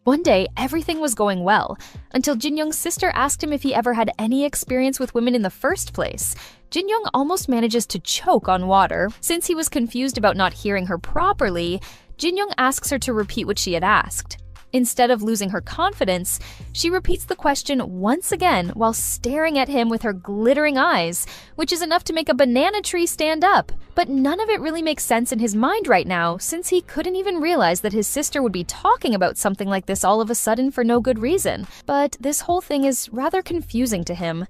One day, everything was going well, until Jin-young's sister asked him if he ever had any experience with women in the first place. Jin-young almost manages to choke on water. Since he was confused about not hearing her properly, Jin-young asks her to repeat what she had asked. Instead of losing her confidence, she repeats the question once again while staring at him with her glittering eyes, which is enough to make a banana tree stand up. But none of it really makes sense in his mind right now, since he couldn't even realize that his sister would be talking about something like this all of a sudden for no good reason. But this whole thing is rather confusing to him,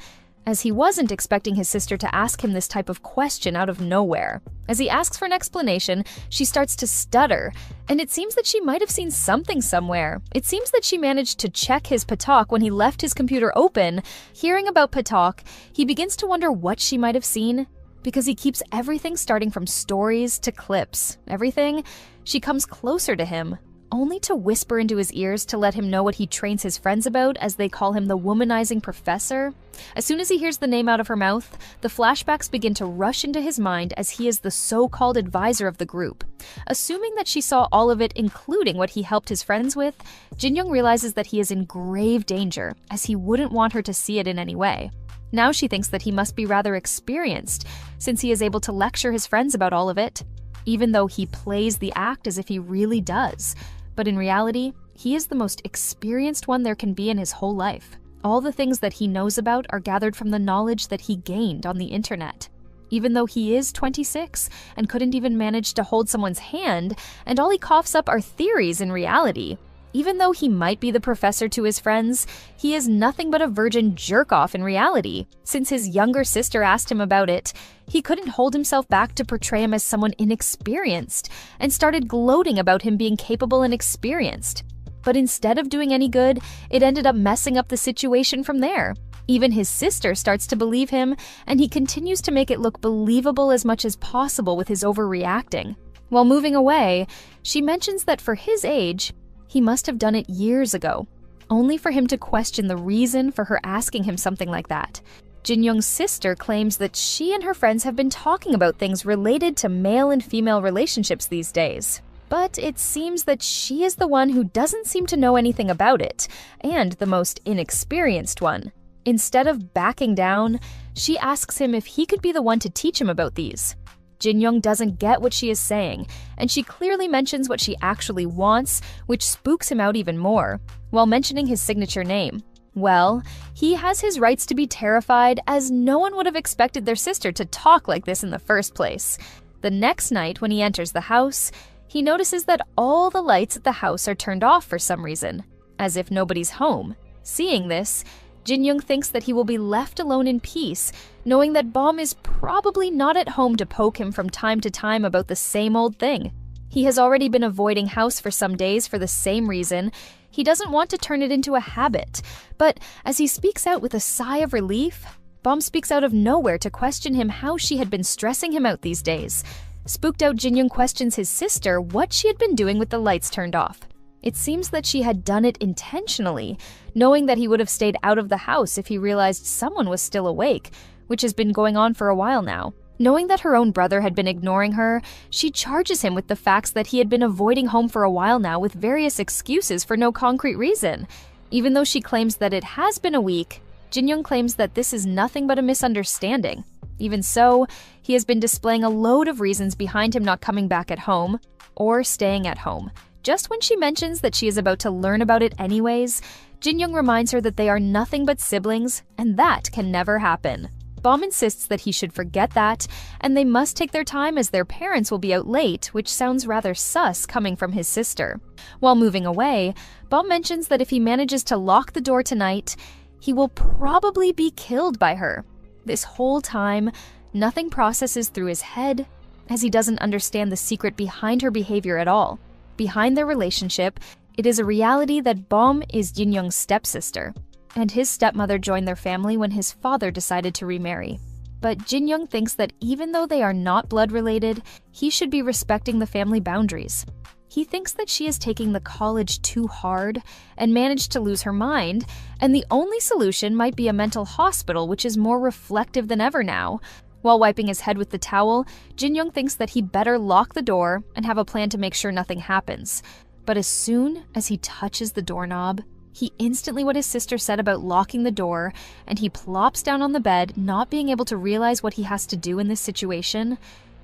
as he wasn't expecting his sister to ask him this type of question out of nowhere. As he asks for an explanation, she starts to stutter, and it seems that she might have seen something somewhere. It seems that she managed to check his patok when he left his computer open. Hearing about patok, he begins to wonder what she might have seen, because he keeps everything starting from stories to clips. Everything. She comes closer to him, only to whisper into his ears to let him know what he trains his friends about, as they call him the womanizing professor. As soon as he hears the name out of her mouth, the flashbacks begin to rush into his mind as he is the so-called advisor of the group. Assuming that she saw all of it, including what he helped his friends with, Jin-young realizes that he is in grave danger, as he wouldn't want her to see it in any way. Now she thinks that he must be rather experienced, since he is able to lecture his friends about all of it, even though he plays the act as if he really does. But in reality, he is the most experienced one there can be in his whole life. All the things that he knows about are gathered from the knowledge that he gained on the internet. Even though he is 26 and couldn't even manage to hold someone's hand, and all he coughs up are theories in reality. Even though he might be the professor to his friends, he is nothing but a virgin jerk-off in reality. Since his younger sister asked him about it, he couldn't hold himself back to portray him as someone inexperienced, and started gloating about him being capable and experienced. But instead of doing any good, it ended up messing up the situation from there. Even his sister starts to believe him, and he continues to make it look believable as much as possible with his overreacting. While moving away, she mentions that for his age, he must have done it years ago, only for him to question the reason for her asking him something like that. Jin-young's sister claims that she and her friends have been talking about things related to male and female relationships these days. But it seems that she is the one who doesn't seem to know anything about it, and the most inexperienced one. Instead of backing down, she asks him if he could be the one to teach him about these. Jin-young doesn't get what she is saying, and she clearly mentions what she actually wants, which spooks him out even more, while mentioning his signature name. Well, he has his rights to be terrified, as no one would have expected their sister to talk like this in the first place. The next night, when he enters the house, he notices that all the lights at the house are turned off for some reason, as if nobody's home. Seeing this, Jin-young thinks that he will be left alone in peace, knowing that Bom is probably not at home to poke him from time to time about the same old thing. He has already been avoiding house for some days for the same reason. He doesn't want to turn it into a habit. But as he speaks out with a sigh of relief, Bom speaks out of nowhere to question him how she had been stressing him out these days. Spooked out, Jin-young questions his sister what she had been doing with the lights turned off. It seems that she had done it intentionally, knowing that he would have stayed out of the house if he realized someone was still awake, which has been going on for a while now. Knowing that her own brother had been ignoring her, she charges him with the facts that he had been avoiding home for a while now with various excuses for no concrete reason. Even though she claims that it has been a week, Jin-young claims that this is nothing but a misunderstanding. Even so, he has been displaying a load of reasons behind him not coming back at home, or staying at home. Just when she mentions that she is about to learn about it anyways, Jin-young reminds her that they are nothing but siblings, and that can never happen. Bom insists that he should forget that, and they must take their time as their parents will be out late, which sounds rather sus coming from his sister. While moving away, Bom mentions that if he manages to lock the door tonight, he will probably be killed by her. This whole time, nothing processes through his head, as he doesn't understand the secret behind her behavior at all. Behind their relationship, it is a reality that Bom is Jin-young's stepsister, and his stepmother joined their family when his father decided to remarry. But Jin-young thinks that even though they are not blood-related, he should be respecting the family boundaries. He thinks that she is taking the college too hard and managed to lose her mind, and the only solution might be a mental hospital, which is more reflective than ever now. While wiping his head with the towel, Jin-young thinks that he better lock the door and have a plan to make sure nothing happens. But as soon as he touches the doorknob, he instantly what his sister said about locking the door, and he plops down on the bed, not being able to realize what he has to do in this situation.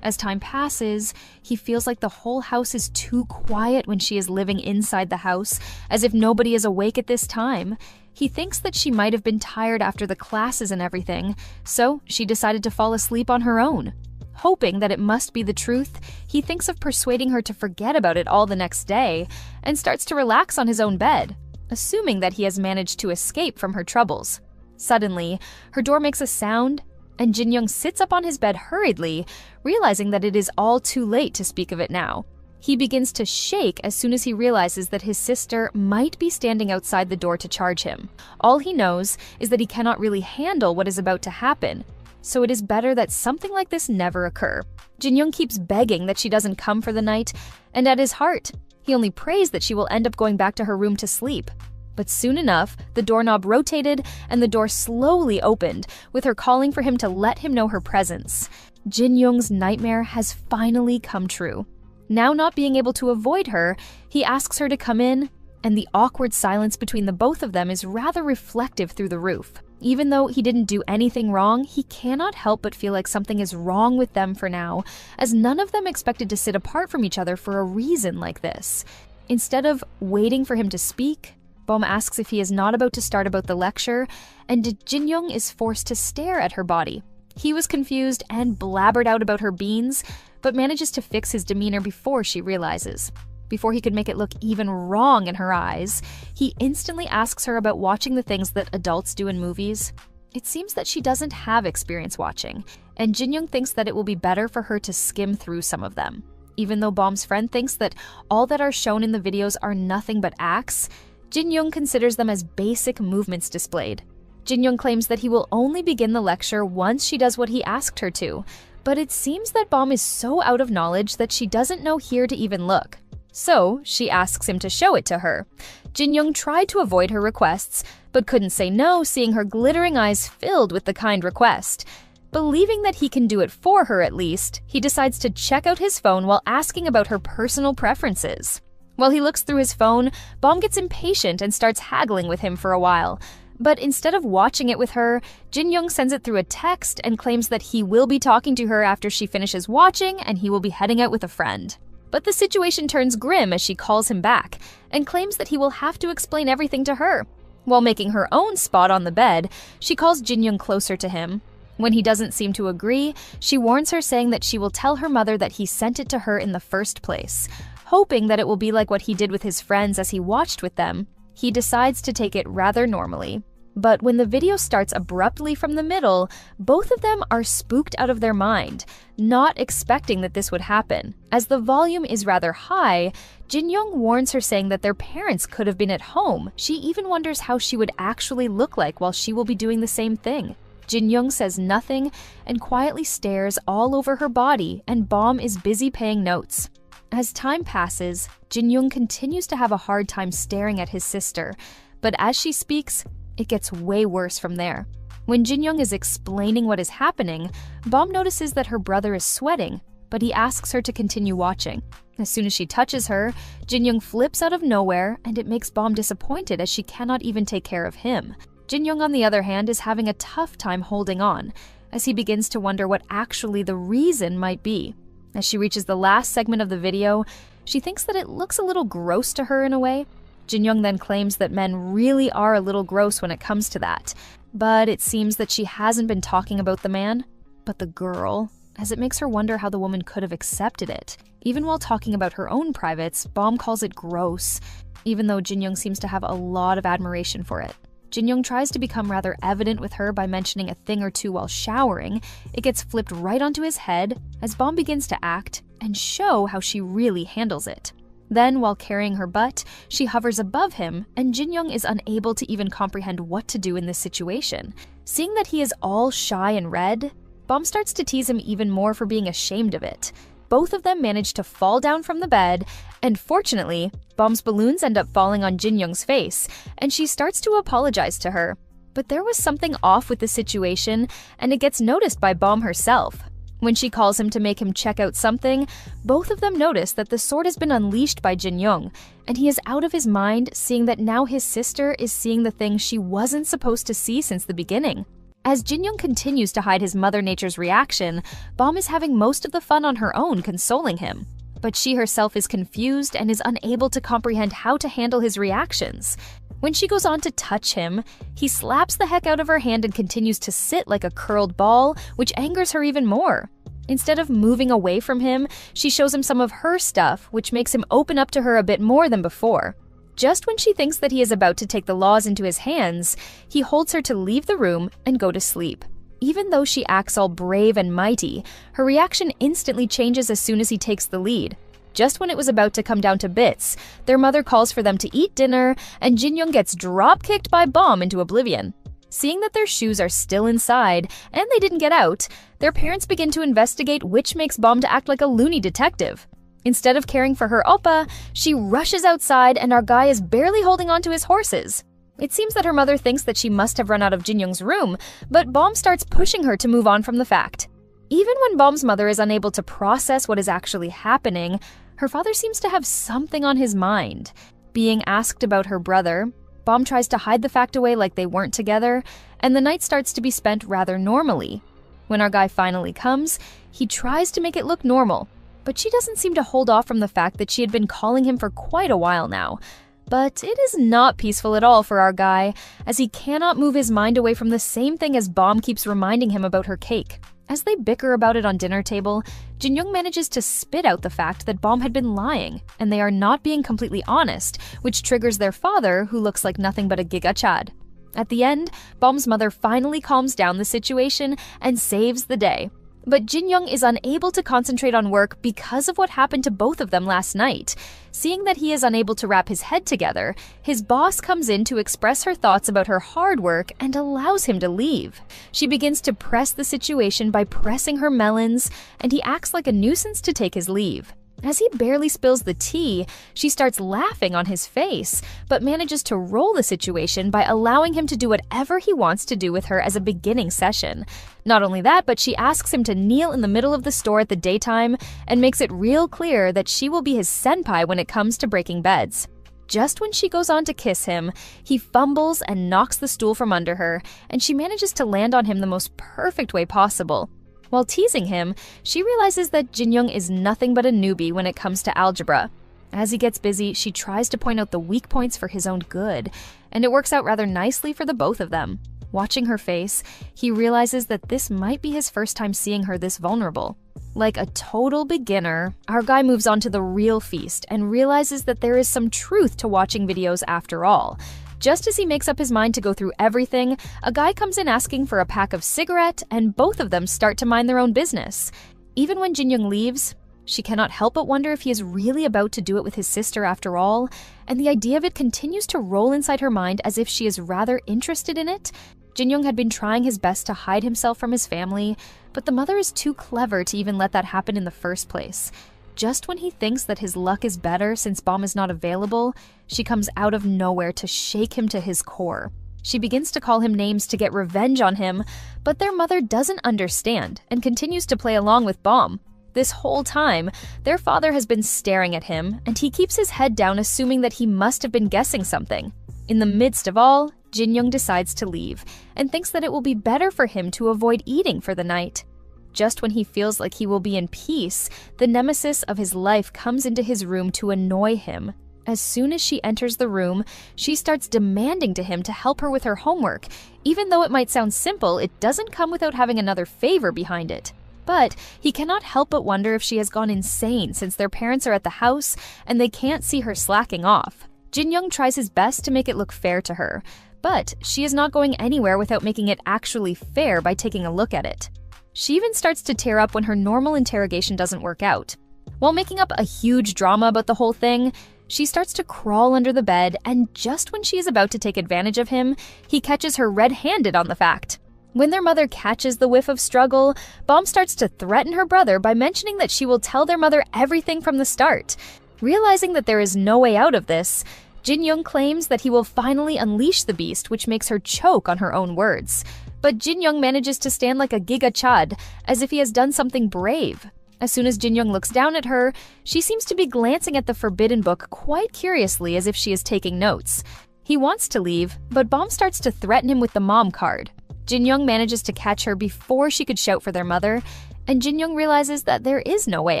As time passes, he feels like the whole house is too quiet when she is living inside the house, as if nobody is awake at this time. He thinks that she might have been tired after the classes and everything, so she decided to fall asleep on her own. Hoping that it must be the truth, he thinks of persuading her to forget about it all the next day, and starts to relax on his own bed, assuming that he has managed to escape from her troubles. Suddenly, her door makes a sound, and Jin-young sits up on his bed hurriedly, realizing that it is all too late to speak of it now. He begins to shake as soon as he realizes that his sister might be standing outside the door to charge him. All he knows is that he cannot really handle what is about to happen, so it is better that something like this never occur. Jin-young keeps begging that she doesn't come for the night, and at his heart, he only prays that she will end up going back to her room to sleep. But soon enough, the doorknob rotated and the door slowly opened, with her calling for him to let him know her presence. Jin-young's nightmare has finally come true. Now not being able to avoid her, he asks her to come in, and the awkward silence between the both of them is rather reflective through the roof. Even though he didn't do anything wrong, he cannot help but feel like something is wrong with them for now, as none of them expected to sit apart from each other for a reason like this. Instead of waiting for him to speak, Bom asks if he is not about to start about the lecture, and Jin-young is forced to stare at her body. He was confused and blabbered out about her beans, but manages to fix his demeanor before she realizes. Before he could make it look even wrong in her eyes, he instantly asks her about watching the things that adults do in movies. It seems that she doesn't have experience watching, and Jin-young thinks that it will be better for her to skim through some of them. Even though Bom's friend thinks that all that are shown in the videos are nothing but acts, Jin-young considers them as basic movements displayed. Jin-young claims that he will only begin the lecture once she does what he asked her to, but it seems that Bom is so out of knowledge that she doesn't know here to even look. So, she asks him to show it to her. Jin-young tried to avoid her requests, but couldn't say no, seeing her glittering eyes filled with the kind request. Believing that he can do it for her at least, he decides to check out his phone while asking about her personal preferences. While he looks through his phone, Bom gets impatient and starts haggling with him for a while. But instead of watching it with her, Jin-young sends it through a text and claims that he will be talking to her after she finishes watching and he will be heading out with a friend. But the situation turns grim as she calls him back and claims that he will have to explain everything to her. While making her own spot on the bed, she calls Jin-young closer to him. When he doesn't seem to agree, she warns her saying that she will tell her mother that he sent it to her in the first place. Hoping that it will be like what he did with his friends as he watched with them, he decides to take it rather normally. But when the video starts abruptly from the middle, both of them are spooked out of their mind, not expecting that this would happen. As the volume is rather high, Jin-young warns her saying that their parents could have been at home. She even wonders how she would actually look like while she will be doing the same thing. Jin-young says nothing and quietly stares all over her body, and Bom is busy paying notes. As time passes, Jin-young continues to have a hard time staring at his sister, but as she speaks, it gets way worse from there. When Jin-young is explaining what is happening, Bom notices that her brother is sweating, but he asks her to continue watching. As soon as she touches her, Jin-young flips out of nowhere, and it makes Bom disappointed as she cannot even take care of him. Jin-young, on the other hand, is having a tough time holding on, as he begins to wonder what actually the reason might be. As she reaches the last segment of the video, she thinks that it looks a little gross to her in a way. Jin-young then claims that men really are a little gross when it comes to that, but it seems that she hasn't been talking about the man, but the girl, as it makes her wonder how the woman could have accepted it. Even while talking about her own privates, Bom calls it gross, even though Jin-young seems to have a lot of admiration for it. Jin-young tries to become rather evident with her by mentioning a thing or two while showering. It gets flipped right onto his head as Bom begins to act and show how she really handles it. Then, while carrying her butt, she hovers above him, and Jin-young is unable to even comprehend what to do in this situation. Seeing that he is all shy and red, Bom starts to tease him even more for being ashamed of it. Both of them manage to fall down from the bed, and fortunately, Bom's balloons end up falling on Jin-young's face, and she starts to apologize to her. But there was something off with the situation, and it gets noticed by Bom herself. When she calls him to make him check out something, both of them notice that the sword has been unleashed by Jin-young, and he is out of his mind seeing that now his sister is seeing the thing she wasn't supposed to see since the beginning. As Jin-young continues to hide his mother nature's reaction, Bom is having most of the fun on her own consoling him. But she herself is confused and is unable to comprehend how to handle his reactions. When she goes on to touch him, he slaps the heck out of her hand and continues to sit like a curled ball, which angers her even more. Instead of moving away from him, she shows him some of her stuff, which makes him open up to her a bit more than before. Just when she thinks that he is about to take the laws into his hands, he holds her to leave the room and go to sleep. Even though she acts all brave and mighty, her reaction instantly changes as soon as he takes the lead. Just when it was about to come down to bits, their mother calls for them to eat dinner, and Jin-young gets drop-kicked by Bom into oblivion. Seeing that their shoes are still inside, and they didn't get out, their parents begin to investigate, which makes Bom to act like a loony detective. Instead of caring for her oppa, she rushes outside and our guy is barely holding on to his horses. It seems that her mother thinks that she must have run out of Jin-young's room, but Bom starts pushing her to move on from the fact. Even when Bom's mother is unable to process what is actually happening, her father seems to have something on his mind. Being asked about her brother, Bom tries to hide the fact away like they weren't together, and the night starts to be spent rather normally. When our guy finally comes, he tries to make it look normal, but she doesn't seem to hold off from the fact that she had been calling him for quite a while now. But it is not peaceful at all for our guy, as he cannot move his mind away from the same thing as Bom keeps reminding him about her cake. As they bicker about it on dinner table, Jin-young manages to spit out the fact that Bom had been lying, and they are not being completely honest, which triggers their father, who looks like nothing but a giga-chad. At the end, Bom's mother finally calms down the situation and saves the day. But Jin-young is unable to concentrate on work because of what happened to both of them last night. Seeing that he is unable to wrap his head together, his boss comes in to express her thoughts about her hard work and allows him to leave. She begins to press the situation by pressing her melons, and he acts like a nuisance to take his leave. As he barely spills the tea, she starts laughing on his face, but manages to roll the situation by allowing him to do whatever he wants to do with her as a beginning session. Not only that, but she asks him to kneel in the middle of the store at the daytime and makes it real clear that she will be his senpai when it comes to breaking beds. Just when she goes on to kiss him, he fumbles and knocks the stool from under her, and she manages to land on him the most perfect way possible. While teasing him, she realizes that Jin-young is nothing but a newbie when it comes to algebra. As he gets busy, she tries to point out the weak points for his own good, and it works out rather nicely for the both of them. Watching her face, he realizes that this might be his first time seeing her this vulnerable. Like a total beginner, our guy moves on to the real feast and realizes that there is some truth to watching videos after all. Just as he makes up his mind to go through everything, a guy comes in asking for a pack of cigarette, and both of them start to mind their own business. Even when Jin-young leaves, she cannot help but wonder if he is really about to do it with his sister after all, and the idea of it continues to roll inside her mind as if she is rather interested in it. Jin-young had been trying his best to hide himself from his family, but the mother is too clever to even let that happen in the first place. Just when he thinks that his luck is better since Bom is not available, she comes out of nowhere to shake him to his core. She begins to call him names to get revenge on him, but their mother doesn't understand and continues to play along with Bom. This whole time, their father has been staring at him, and he keeps his head down assuming that he must have been guessing something. In the midst of all, Jin-young decides to leave, and thinks that it will be better for him to avoid eating for the night. Just when he feels like he will be in peace, the nemesis of his life comes into his room to annoy him. As soon as she enters the room, she starts demanding to him to help her with her homework. Even though it might sound simple, it doesn't come without having another favor behind it. But he cannot help but wonder if she has gone insane since their parents are at the house and they can't see her slacking off. Jin-young tries his best to make it look fair to her, but she is not going anywhere without making it actually fair by taking a look at it. She even starts to tear up when her normal interrogation doesn't work out. While making up a huge drama about the whole thing, she starts to crawl under the bed, and just when she is about to take advantage of him, he catches her red-handed on the fact. When their mother catches the whiff of struggle, Bom starts to threaten her brother by mentioning that she will tell their mother everything from the start. Realizing that there is no way out of this, Jin-young claims that he will finally unleash the beast, which makes her choke on her own words. But Jin-young manages to stand like a giga chad, as if he has done something brave. As soon as Jin-young looks down at her, she seems to be glancing at the forbidden book quite curiously as if she is taking notes. He wants to leave, but Bomb starts to threaten him with the mom card. Jin-young manages to catch her before she could shout for their mother, and Jin-young realizes that there is no way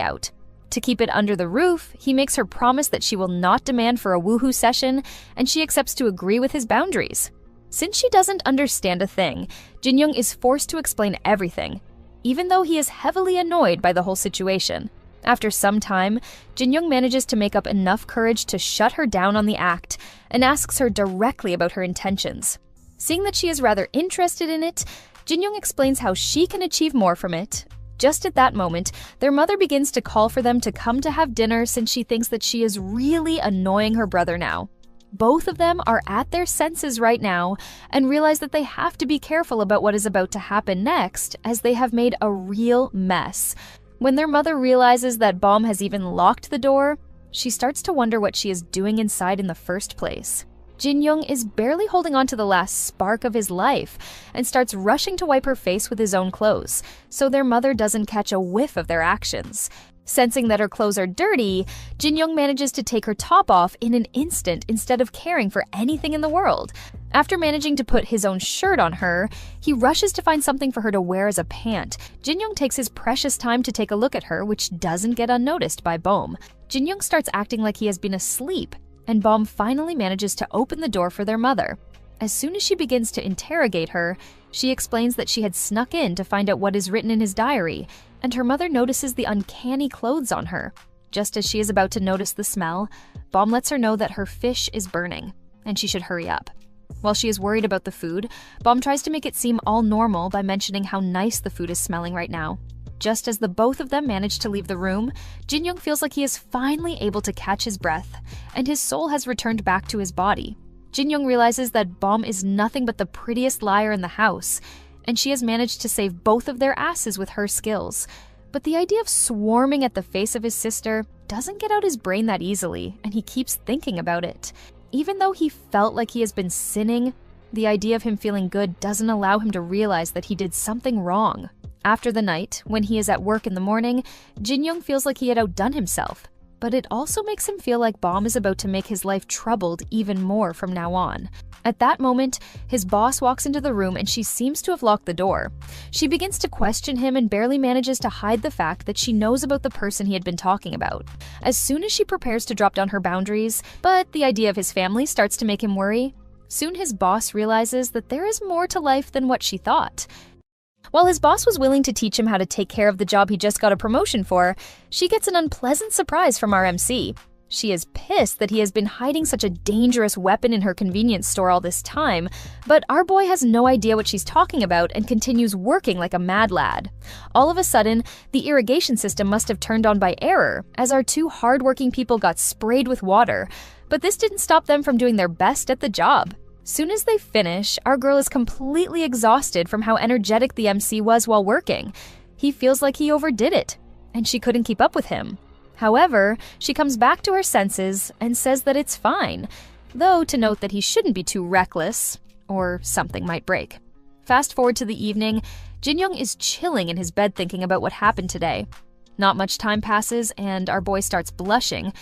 out. To keep it under the roof, he makes her promise that she will not demand for a woohoo session, and she accepts to agree with his boundaries. Since she doesn't understand a thing, Jin-young is forced to explain everything, even though he is heavily annoyed by the whole situation. After some time, Jin-young manages to make up enough courage to shut her down on the act and asks her directly about her intentions. Seeing that she is rather interested in it, Jin-young explains how she can achieve more from it. Just at that moment, their mother begins to call for them to come to have dinner since she thinks that she is really annoying her brother now. Both of them are at their senses right now and realize that they have to be careful about what is about to happen next, as they have made a real mess. When their mother realizes that Bomb has even locked the door, she starts to wonder what she is doing inside in the first place. Jin-young is barely holding on to the last spark of his life and starts rushing to wipe her face with his own clothes, so their mother doesn't catch a whiff of their actions. Sensing that her clothes are dirty, Jin-young manages to take her top off in an instant instead of caring for anything in the world. After managing to put his own shirt on her, he rushes to find something for her to wear as a pant. Jin-young takes his precious time to take a look at her, which doesn't get unnoticed by Bomb. Jin-young starts acting like he has been asleep, and Bomb finally manages to open the door for their mother. As soon as she begins to interrogate her, she explains that she had snuck in to find out what is written in his diary, and her mother notices the uncanny clothes on her. Just as she is about to notice the smell, Bomb lets her know that her fish is burning, and she should hurry up. While she is worried about the food, Bomb tries to make it seem all normal by mentioning how nice the food is smelling right now. Just as the both of them manage to leave the room, Jin-young feels like he is finally able to catch his breath, and his soul has returned back to his body. Jin-young realizes that Bomb is nothing but the prettiest liar in the house, and she has managed to save both of their asses with her skills. But the idea of swarming at the face of his sister doesn't get out his brain that easily, and he keeps thinking about it. Even though he felt like he has been sinning, the idea of him feeling good doesn't allow him to realize that he did something wrong. After the night, when he is at work in the morning, Jin-young feels like he had outdone himself, but it also makes him feel like Bomb is about to make his life troubled even more from now on. At that moment, his boss walks into the room and she seems to have locked the door. She begins to question him and barely manages to hide the fact that she knows about the person he had been talking about. As soon as she prepares to drop down her boundaries, but the idea of his family starts to make him worry, soon his boss realizes that there is more to life than what she thought. While his boss was willing to teach him how to take care of the job he just got a promotion for, she gets an unpleasant surprise from our MC. She is pissed that he has been hiding such a dangerous weapon in her convenience store all this time, but our boy has no idea what she's talking about and continues working like a mad lad. All of a sudden, the irrigation system must have turned on by error, as our two hardworking people got sprayed with water, but this didn't stop them from doing their best at the job. Soon as they finish, our girl is completely exhausted from how energetic the MC was while working. He feels like he overdid it, and she couldn't keep up with him. However, she comes back to her senses and says that it's fine, though to note that he shouldn't be too reckless, or something might break. Fast forward to the evening, Jin-young is chilling in his bed thinking about what happened today. Not much time passes and our boy starts blushing,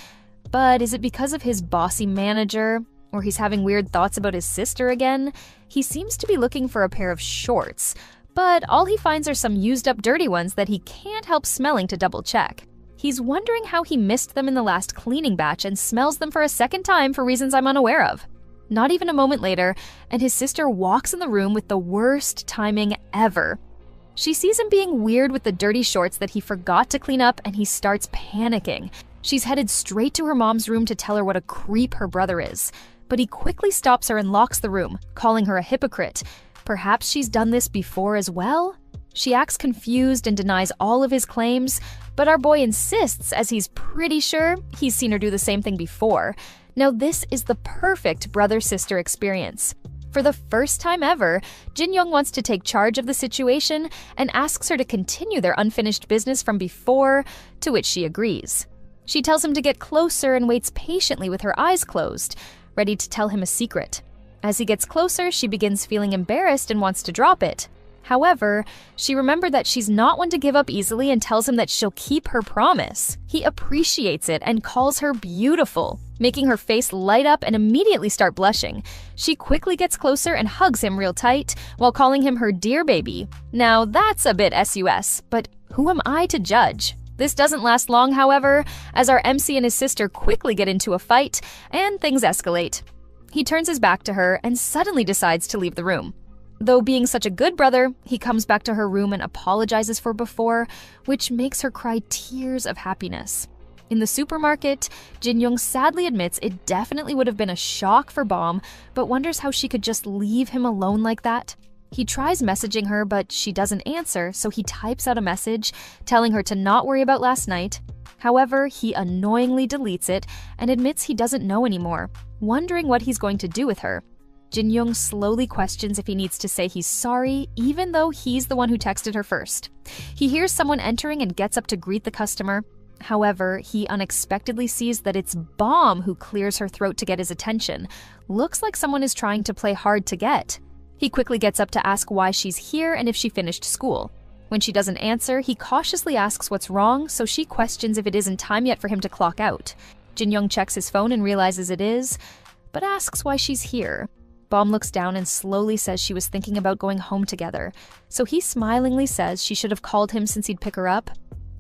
but is it because of his bossy manager? Or he's having weird thoughts about his sister again? He seems to be looking for a pair of shorts, but all he finds are some used-up dirty ones that he can't help smelling to double-check. He's wondering how he missed them in the last cleaning batch and smells them for a second time for reasons I'm unaware of. Not even a moment later, and his sister walks in the room with the worst timing ever. She sees him being weird with the dirty shorts that he forgot to clean up, and he starts panicking. She's headed straight to her mom's room to tell her what a creep her brother is. But he quickly stops her and locks the room, calling her a hypocrite. Perhaps she's done this before as well? She acts confused and denies all of his claims, but our boy insists as he's pretty sure he's seen her do the same thing before. Now this is the perfect brother-sister experience. For the first time ever, Jin-young wants to take charge of the situation and asks her to continue their unfinished business from before, to which she agrees. She tells him to get closer and waits patiently with her eyes closed, ready to tell him a secret. As he gets closer, she begins feeling embarrassed and wants to drop it. However, she remembered that she's not one to give up easily and tells him that she'll keep her promise. He appreciates it and calls her beautiful, making her face light up and immediately start blushing. She quickly gets closer and hugs him real tight, while calling him her dear baby. Now that's a bit sus, but who am I to judge? This doesn't last long, however, as our MC and his sister quickly get into a fight, and things escalate. He turns his back to her and suddenly decides to leave the room. Though being such a good brother, he comes back to her room and apologizes for before, which makes her cry tears of happiness. In the supermarket, Jin-young sadly admits it definitely would have been a shock for Bom, but wonders how she could just leave him alone like that. He tries messaging her, but she doesn't answer, so he types out a message telling her to not worry about last night. However, he annoyingly deletes it and admits he doesn't know anymore, wondering what he's going to do with her. Jin-young slowly questions if he needs to say he's sorry, even though he's the one who texted her first. He hears someone entering and gets up to greet the customer. However, he unexpectedly sees that it's Bom who clears her throat to get his attention. Looks like someone is trying to play hard to get. He quickly gets up to ask why she's here and if she finished school. When she doesn't answer, he cautiously asks what's wrong, so she questions if it isn't time yet for him to clock out. Jin-young checks his phone and realizes it is, but asks why she's here. Bom looks down and slowly says she was thinking about going home together, so he smilingly says she should have called him since he'd pick her up.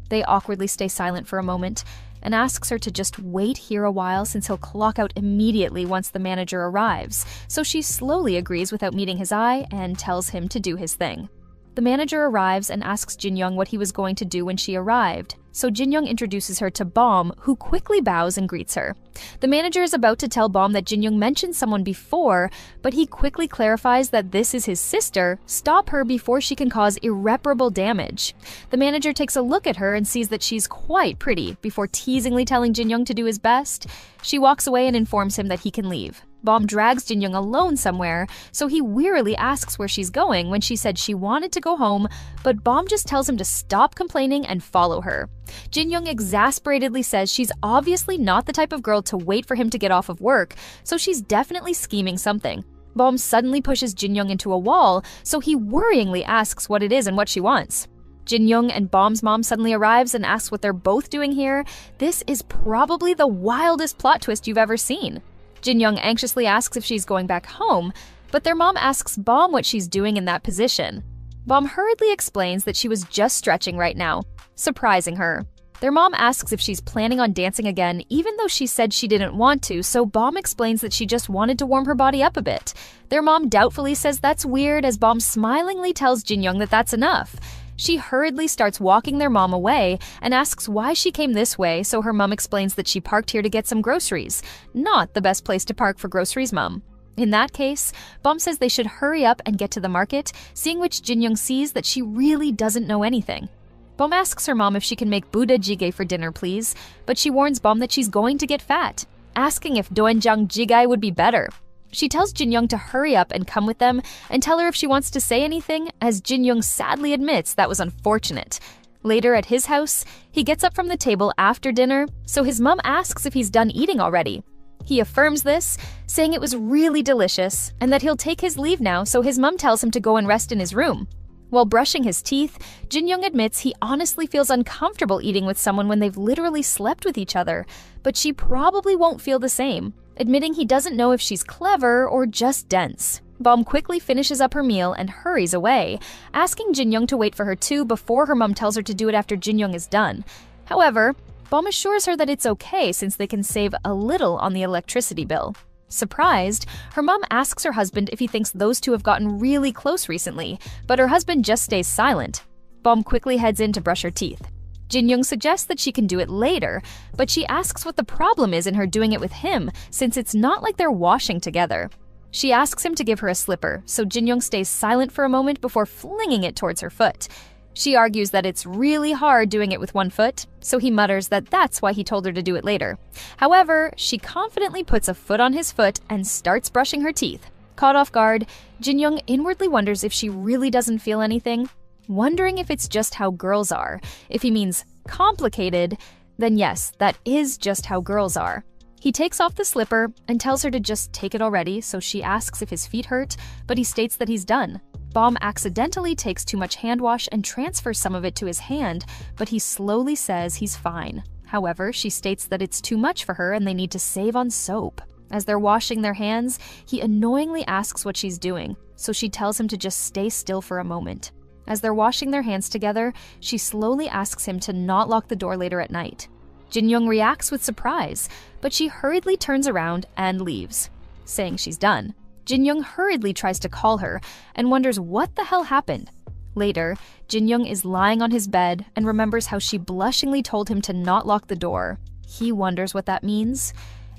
They awkwardly stay silent for a moment and asks her to just wait here a while since he'll clock out immediately once the manager arrives, so she slowly agrees without meeting his eye and tells him to do his thing. The manager arrives and asks Jin-young what he was going to do when she arrived, so Jin-young introduces her to Bom, who quickly bows and greets her. The manager is about to tell Bom that Jin-young mentioned someone before, but he quickly clarifies that this is his sister. Stop her before she can cause irreparable damage. The manager takes a look at her and sees that she's quite pretty, before teasingly telling Jin-young to do his best. She walks away and informs him that he can leave. Bom drags Jin-young alone somewhere, so he wearily asks where she's going when she said she wanted to go home, but Bom just tells him to stop complaining and follow her. Jin-young exasperatedly says she's obviously not the type of girl to wait for him to get off of work, so she's definitely scheming something. Bom suddenly pushes Jin-young into a wall, so he worryingly asks what it is and what she wants. Jin-young and Bom's mom suddenly arrives and asks what they're both doing here. This is probably the wildest plot twist you've ever seen. Jin-young anxiously asks if she's going back home, but their mom asks Bom what she's doing in that position. Bom hurriedly explains that she was just stretching right now, surprising her. Their mom asks if she's planning on dancing again, even though she said she didn't want to, so Bom explains that she just wanted to warm her body up a bit. Their mom doubtfully says that's weird, as Bom smilingly tells Jin-young that that's enough. She hurriedly starts walking their mom away and asks why she came this way, so her mom explains that she parked here to get some groceries. Not the best place to park for groceries, mom. In that case, Bom says they should hurry up and get to the market, seeing which Jin-young sees that she really doesn't know anything. Bom asks her mom if she can make Buddha jjigae for dinner, please, but she warns Bom that she's going to get fat, asking if doenjang jjigae would be better. She tells Jin-young to hurry up and come with them and tell her if she wants to say anything, as Jin-young sadly admits that was unfortunate. Later at his house, he gets up from the table after dinner, so his mom asks if he's done eating already. He affirms this, saying it was really delicious and that he'll take his leave now, so his mom tells him to go and rest in his room. While brushing his teeth, Jin-young admits he honestly feels uncomfortable eating with someone when they've literally slept with each other, but she probably won't feel the same, admitting he doesn't know if she's clever or just dense. Bom quickly finishes up her meal and hurries away, asking Jin-young to wait for her too before her mom tells her to do it after Jin-young is done. However, Bom assures her that it's okay since they can save a little on the electricity bill. Surprised, her mom asks her husband if he thinks those two have gotten really close recently, but her husband just stays silent. Bom quickly heads in to brush her teeth. Jin-young suggests that she can do it later, but she asks what the problem is in her doing it with him, since it's not like they're washing together. She asks him to give her a slipper, so Jin-young stays silent for a moment before flinging it towards her foot. She argues that it's really hard doing it with one foot, so he mutters that that's why he told her to do it later. However, she confidently puts a foot on his foot and starts brushing her teeth. Caught off guard, Jin-young inwardly wonders if she really doesn't feel anything. Wondering if it's just how girls are. If he means complicated, then yes, that is just how girls are. He takes off the slipper and tells her to just take it already, so she asks if his feet hurt, but he states that he's done. Bom accidentally takes too much hand wash and transfers some of it to his hand, but he slowly says he's fine. However, she states that it's too much for her and they need to save on soap. As they're washing their hands, he annoyingly asks what she's doing, so she tells him to just stay still for a moment. As they're washing their hands together, she slowly asks him to not lock the door later at night. Jin-young reacts with surprise, but she hurriedly turns around and leaves, saying she's done. Jin-young hurriedly tries to call her and wonders what the hell happened. Later, Jin-young is lying on his bed and remembers how she blushingly told him to not lock the door. He wonders what that means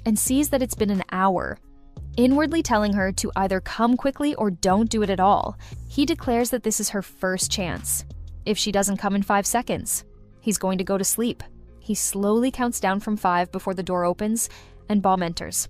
and sees that it's been an hour, inwardly telling her to either come quickly or don't do it at all. He declares that this is her first chance. If she doesn't come in 5 seconds, he's going to go to sleep. He slowly counts down from 5 before the door opens, and Bom enters.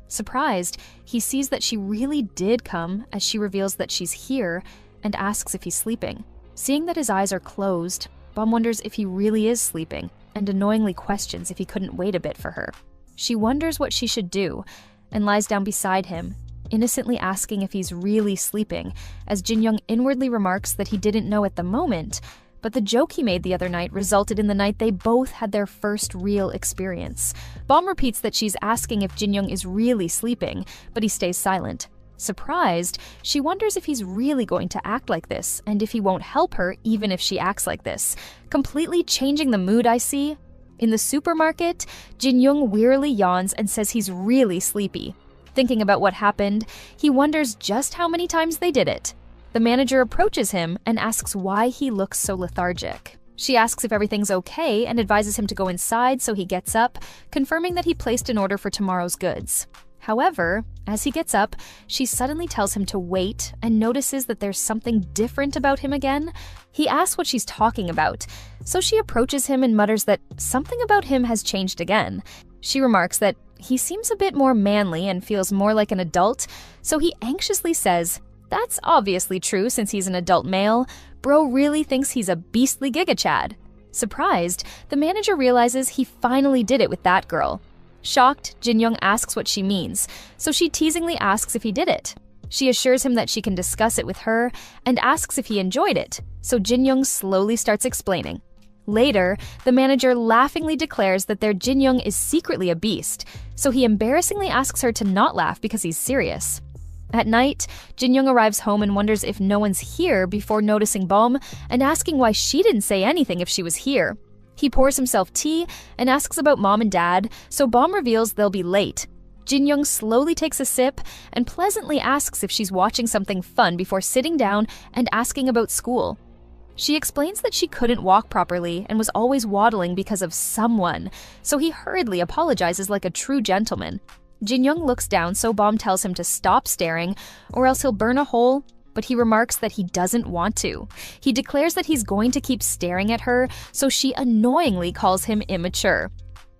Surprised, he sees that she really did come as she reveals that she's here and asks if he's sleeping. Seeing that his eyes are closed, Bom wonders if he really is sleeping and annoyingly questions if he couldn't wait a bit for her. She wonders what she should do and lies down beside him, innocently asking if he's really sleeping, as Jin-young inwardly remarks that he didn't know at the moment, but the joke he made the other night resulted in the night they both had their first real experience. Bom repeats that she's asking if Jin-young is really sleeping, but he stays silent. Surprised, she wonders if he's really going to act like this, and if he won't help her even if she acts like this, completely changing the mood I see. In the supermarket, Jin-young wearily yawns and says he's really sleepy. Thinking about what happened, he wonders just how many times they did it. The manager approaches him and asks why he looks so lethargic. She asks if everything's okay and advises him to go inside, so he gets up, confirming that he placed an order for tomorrow's goods. However, as he gets up, she suddenly tells him to wait and notices that there's something different about him again. He asks what she's talking about, so she approaches him and mutters that something about him has changed again. She remarks that he seems a bit more manly and feels more like an adult, so he anxiously says, "That's obviously true since he's an adult male. Bro really thinks he's a beastly giga-chad." Surprised, the manager realizes he finally did it with that girl. Shocked, Jin-young asks what she means, so she teasingly asks if he did it. She assures him that she can discuss it with her and asks if he enjoyed it, so Jin-young slowly starts explaining. Later, the manager laughingly declares that their Jin-young is secretly a beast, so he embarrassingly asks her to not laugh because he's serious. At night, Jin-young arrives home and wonders if no one's here before noticing Bom and asking why she didn't say anything if she was here. He pours himself tea and asks about mom and dad, so Bom reveals they'll be late. Jin-young slowly takes a sip and pleasantly asks if she's watching something fun before sitting down and asking about school. She explains that she couldn't walk properly and was always waddling because of someone, so he hurriedly apologizes like a true gentleman. Jin-young looks down, so Bom tells him to stop staring or else he'll burn a hole, but he remarks that he doesn't want to. He declares that he's going to keep staring at her, so she annoyingly calls him immature.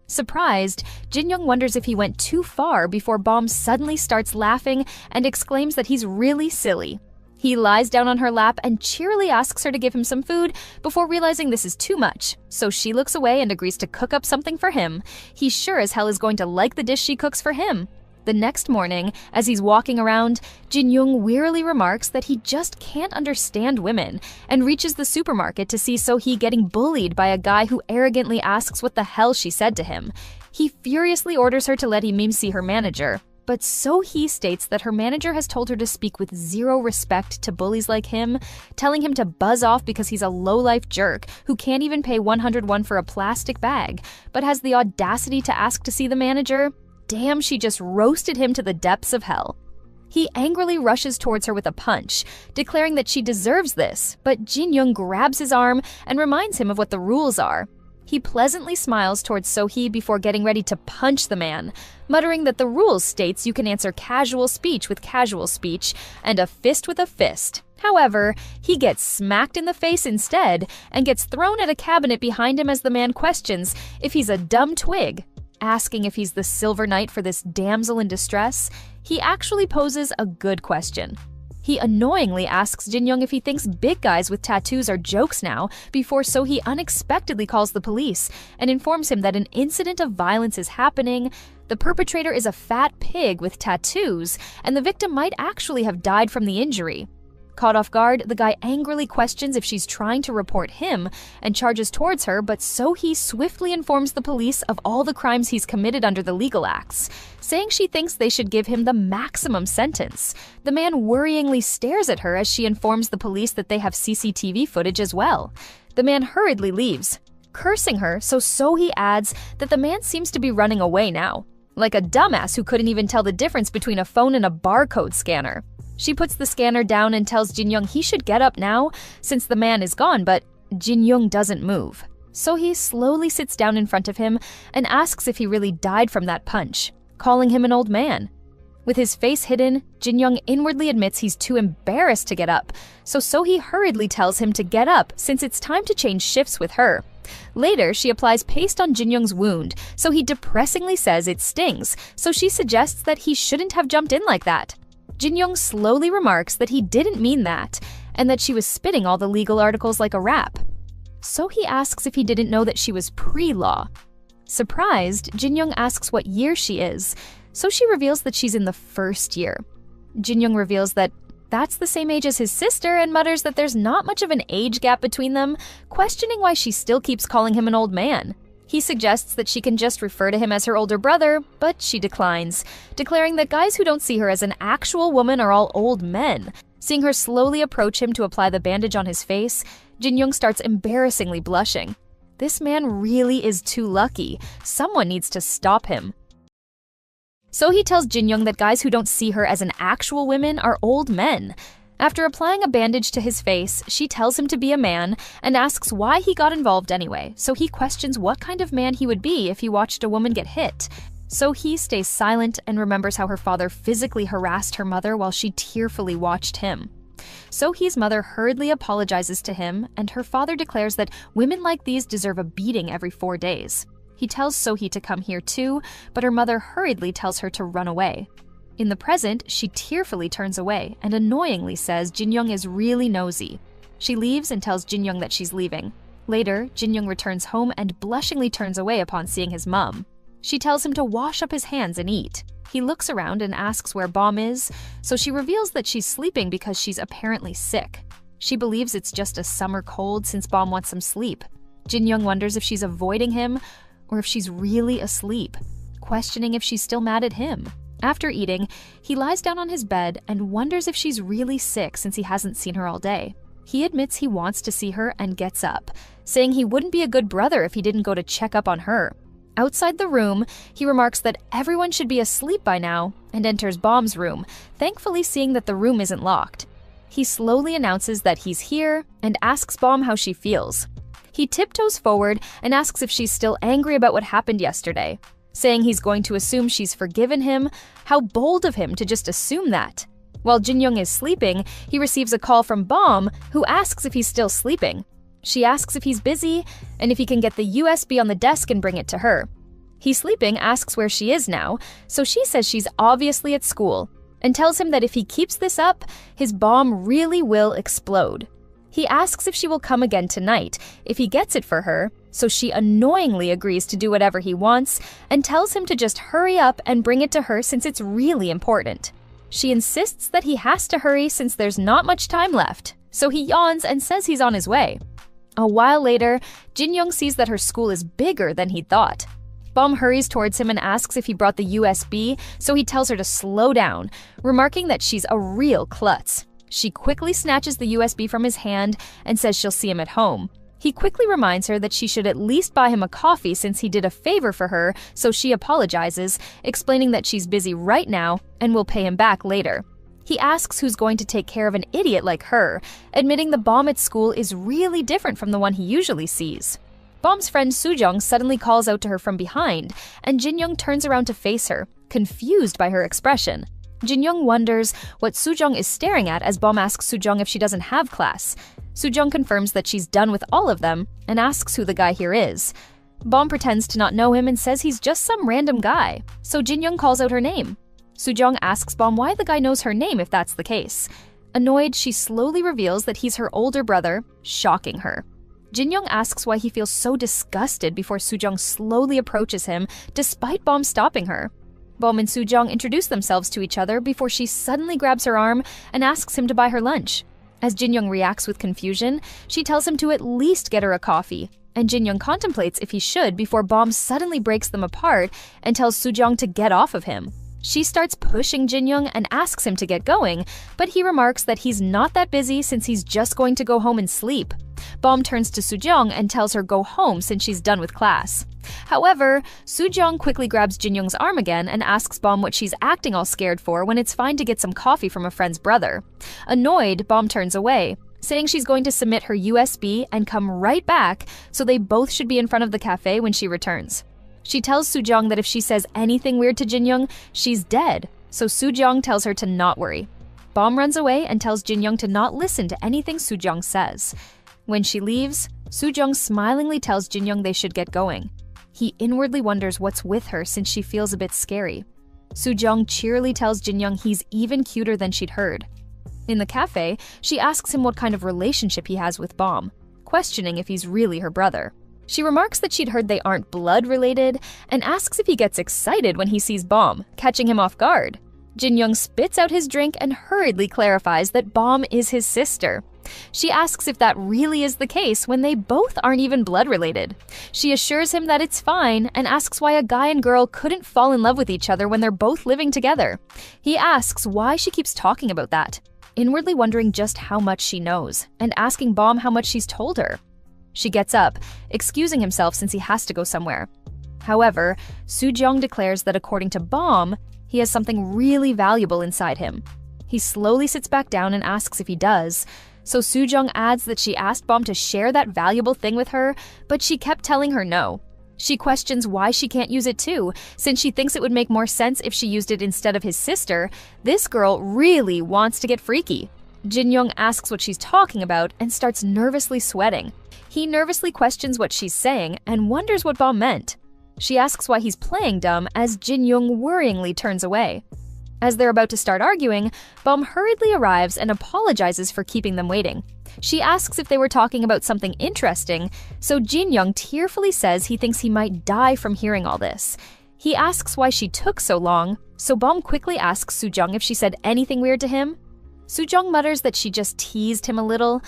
Surprised, Jin-young wonders if he went too far before Bom suddenly starts laughing and exclaims that he's really silly. He lies down on her lap and cheerily asks her to give him some food before realizing this is too much, so she looks away and agrees to cook up something for him. He sure as hell is going to like the dish she cooks for him. The next morning, as he's walking around, Jin-young wearily remarks that he just can't understand women and reaches the supermarket to see So-hee getting bullied by a guy who arrogantly asks what the hell she said to him. He furiously orders her to let him see her manager. But So-hee states that her manager has told her to speak with zero respect to bullies like him, telling him to buzz off because he's a low-life jerk who can't even pay 101 for a plastic bag, but has the audacity to ask to see the manager. Damn, she just roasted him to the depths of hell. He angrily rushes towards her with a punch, declaring that she deserves this, but Jin-young grabs his arm and reminds him of what the rules are. He pleasantly smiles towards So-hee before getting ready to punch the man, muttering that the rules states you can answer casual speech with casual speech and a fist with a fist. However, he gets smacked in the face instead and gets thrown at a cabinet behind him as the man questions if he's a dumb twig. Asking if he's the silver knight for this damsel in distress, he actually poses a good question. He annoyingly asks Jin-young if he thinks big guys with tattoos are jokes now, before So-hee unexpectedly calls the police and informs him that an incident of violence is happening, The perpetrator is a fat pig with tattoos, and the victim might actually have died from the injury. Caught off guard, the guy angrily questions if she's trying to report him and charges towards her, but So-hee swiftly informs the police of all the crimes he's committed under the legal acts, saying she thinks they should give him the maximum sentence. The man worryingly stares at her as she informs the police that they have CCTV footage as well. The man hurriedly leaves, cursing her, so So-hee adds that the man seems to be running away now, like a dumbass who couldn't even tell the difference between a phone and a barcode scanner. She puts the scanner down and tells Jin-young he should get up now since the man is gone, but Jin-young doesn't move. So-hee slowly sits down in front of him and asks if he really died from that punch, calling him an old man. With his face hidden, Jin-young inwardly admits he's too embarrassed to get up, so So-hee hurriedly tells him to get up since it's time to change shifts with her. Later, she applies paste on Jin-young's wound, so he depressingly says it stings, so she suggests that he shouldn't have jumped in like that. Jin-young slowly remarks that he didn't mean that, and that she was spitting all the legal articles like a rap. So-hee asks if he didn't know that she was pre-law. Surprised, Jin-young asks what year she is, so she reveals that she's in the first year. Jin-young reveals that that's the same age as his sister and mutters that there's not much of an age gap between them, questioning why she still keeps calling him an old man. He suggests that she can just refer to him as her older brother, but she declines, declaring that guys who don't see her as an actual woman are all old men. Seeing her slowly approach him to apply the bandage on his face, Jin-young starts embarrassingly blushing. This man really is too lucky. Someone needs to stop him. So he tells Jin-young that guys who don't see her as an actual woman are old men. After applying a bandage to his face, she tells him to be a man and asks why he got involved anyway, so he questions what kind of man he would be if he watched a woman get hit. So he stays silent and remembers how her father physically harassed her mother while she tearfully watched him. So-hee's mother hurriedly apologizes to him, and her father declares that women like these deserve a beating every 4 days. He tells So-hee to come here too, but her mother hurriedly tells her to run away. In the present, she tearfully turns away and annoyingly says Jin-young is really nosy. She leaves and tells Jin-young that she's leaving. Later, Jin-young returns home and blushingly turns away upon seeing his mom. She tells him to wash up his hands and eat. He looks around and asks where Bom is, so she reveals that she's sleeping because she's apparently sick. She believes it's just a summer cold since Bom wants some sleep. Jin-young wonders if she's avoiding him or if she's really asleep, questioning if she's still mad at him. After eating, he lies down on his bed and wonders if she's really sick since he hasn't seen her all day. He admits he wants to see her and gets up, saying he wouldn't be a good brother if he didn't go to check up on her. Outside the room, he remarks that everyone should be asleep by now and enters Bom's room, thankfully seeing that the room isn't locked. He slowly announces that he's here and asks Bom how she feels. He tiptoes forward and asks if she's still angry about what happened yesterday, saying he's going to assume she's forgiven him. How bold of him to just assume that. While Jin-young is sleeping, he receives a call from Bom, who asks if he's still sleeping. She asks if he's busy and if he can get the USB on the desk and bring it to her. He's sleeping, asks where she is now, so she says she's obviously at school, and tells him that if he keeps this up, his bomb really will explode. He asks if she will come again tonight, if he gets it for her, so she annoyingly agrees to do whatever he wants and tells him to just hurry up and bring it to her since it's really important. She insists that he has to hurry since there's not much time left, so he yawns and says he's on his way. A while later, Jin-young sees that her school is bigger than he thought. Bom hurries towards him and asks if he brought the USB, so he tells her to slow down, remarking that she's a real klutz. She quickly snatches the USB from his hand and says she'll see him at home. He quickly reminds her that she should at least buy him a coffee since he did a favor for her, so she apologizes, explaining that she's busy right now and will pay him back later. He asks who's going to take care of an idiot like her, admitting the Bom at school is really different from the one he usually sees. Bom's friend Soo-jung suddenly calls out to her from behind, and Jin-young turns around to face her, confused by her expression. Jin-young wonders what Soo-jung is staring at as Bom asks Soo-jung if she doesn't have class. Soo-jung confirms that she's done with all of them and asks who the guy here is. Bom pretends to not know him and says he's just some random guy, so Jin-young calls out her name. Soo-jung asks Bom why the guy knows her name if that's the case. Annoyed, she slowly reveals that he's her older brother, shocking her. Jin-young asks why he feels so disgusted before Soo-jung slowly approaches him despite Bom stopping her. Bom and Soo-jung introduce themselves to each other before she suddenly grabs her arm and asks him to buy her lunch. As Jin-young reacts with confusion, she tells him to at least get her a coffee, and Jin-young contemplates if he should before Bom suddenly breaks them apart and tells Soo-jung to get off of him. She starts pushing Jin-young and asks him to get going, but he remarks that he's not that busy since he's just going to go home and sleep. Bom turns to Soo-jung and tells her go home since she's done with class. However, Soo-jung quickly grabs Jin-young's arm again and asks Bom what she's acting all scared for when it's fine to get some coffee from a friend's brother. Annoyed, Bom turns away, saying she's going to submit her USB and come right back, so they both should be in front of the cafe when she returns. She tells Soo-jung that if she says anything weird to Jin-young, she's dead, so Soo-jung tells her to not worry. Bom runs away and tells Jin-young to not listen to anything Soo-jung says. When she leaves, Soo-jung smilingly tells Jin-young they should get going. He inwardly wonders what's with her since she feels a bit scary. Soo-jung cheerily tells Jin-young he's even cuter than she'd heard. In the cafe, she asks him what kind of relationship he has with Bom, questioning if he's really her brother. She remarks that she'd heard they aren't blood-related and asks if he gets excited when he sees Bom, catching him off guard. Jin-young spits out his drink and hurriedly clarifies that Bom is his sister. She asks if that really is the case when they both aren't even blood-related. She assures him that it's fine and asks why a guy and girl couldn't fall in love with each other when they're both living together. He asks why she keeps talking about that, inwardly wondering just how much she knows, and asking Bom how much she's told her. She gets up, excusing himself since he has to go somewhere. However, Soo-jung declares that according to Bom, he has something really valuable inside him. He slowly sits back down and asks if he does, so Soo-jung adds that she asked Bom to share that valuable thing with her, but she kept telling her no. She questions why she can't use it too, since she thinks it would make more sense if she used it instead of his sister. This girl really wants to get freaky. Jin-young asks what she's talking about and starts nervously sweating. He nervously questions what she's saying and wonders what Bom meant. She asks why he's playing dumb as Jin-young worryingly turns away. As they're about to start arguing, Bom hurriedly arrives and apologizes for keeping them waiting. She asks if they were talking about something interesting, so Jin-young tearfully says he thinks he might die from hearing all this. He asks why she took so long, so Bom quickly asks Soo-jung if she said anything weird to him. Soo-jung mutters that she just teased him a little.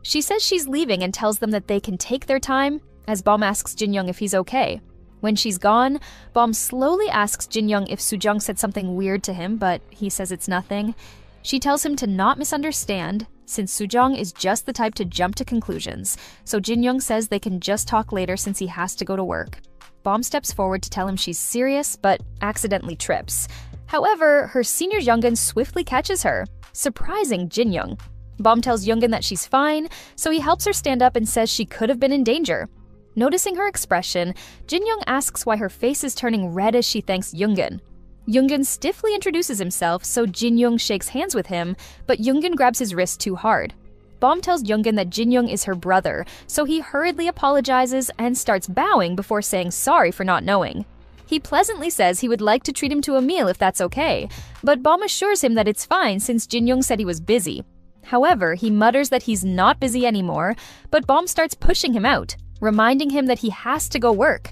She says she's leaving and tells them that they can take their time, as Bom asks Jin-young if he's okay. When she's gone, Bom slowly asks Jin-young if Soo-jung said something weird to him, but he says it's nothing. She tells him to not misunderstand, since Soo-jung is just the type to jump to conclusions, so Jin-young says they can just talk later since he has to go to work. Bom steps forward to tell him she's serious, but accidentally trips. However, her senior Youngin swiftly catches her, surprising Jin-young. Bom tells Youngin that she's fine, so he helps her stand up and says she could have been in danger. Noticing her expression, Jin-young asks why her face is turning red as she thanks Youngin. Youngin stiffly introduces himself, so Jin-young shakes hands with him, but Youngin grabs his wrist too hard. Bom tells Youngin that Jin-young is her brother, so he hurriedly apologizes and starts bowing before saying sorry for not knowing. He pleasantly says he would like to treat him to a meal if that's okay, but Bom assures him that it's fine since Jin-young said he was busy. However, he mutters that he's not busy anymore, but Bom starts pushing him out, reminding him that he has to go work.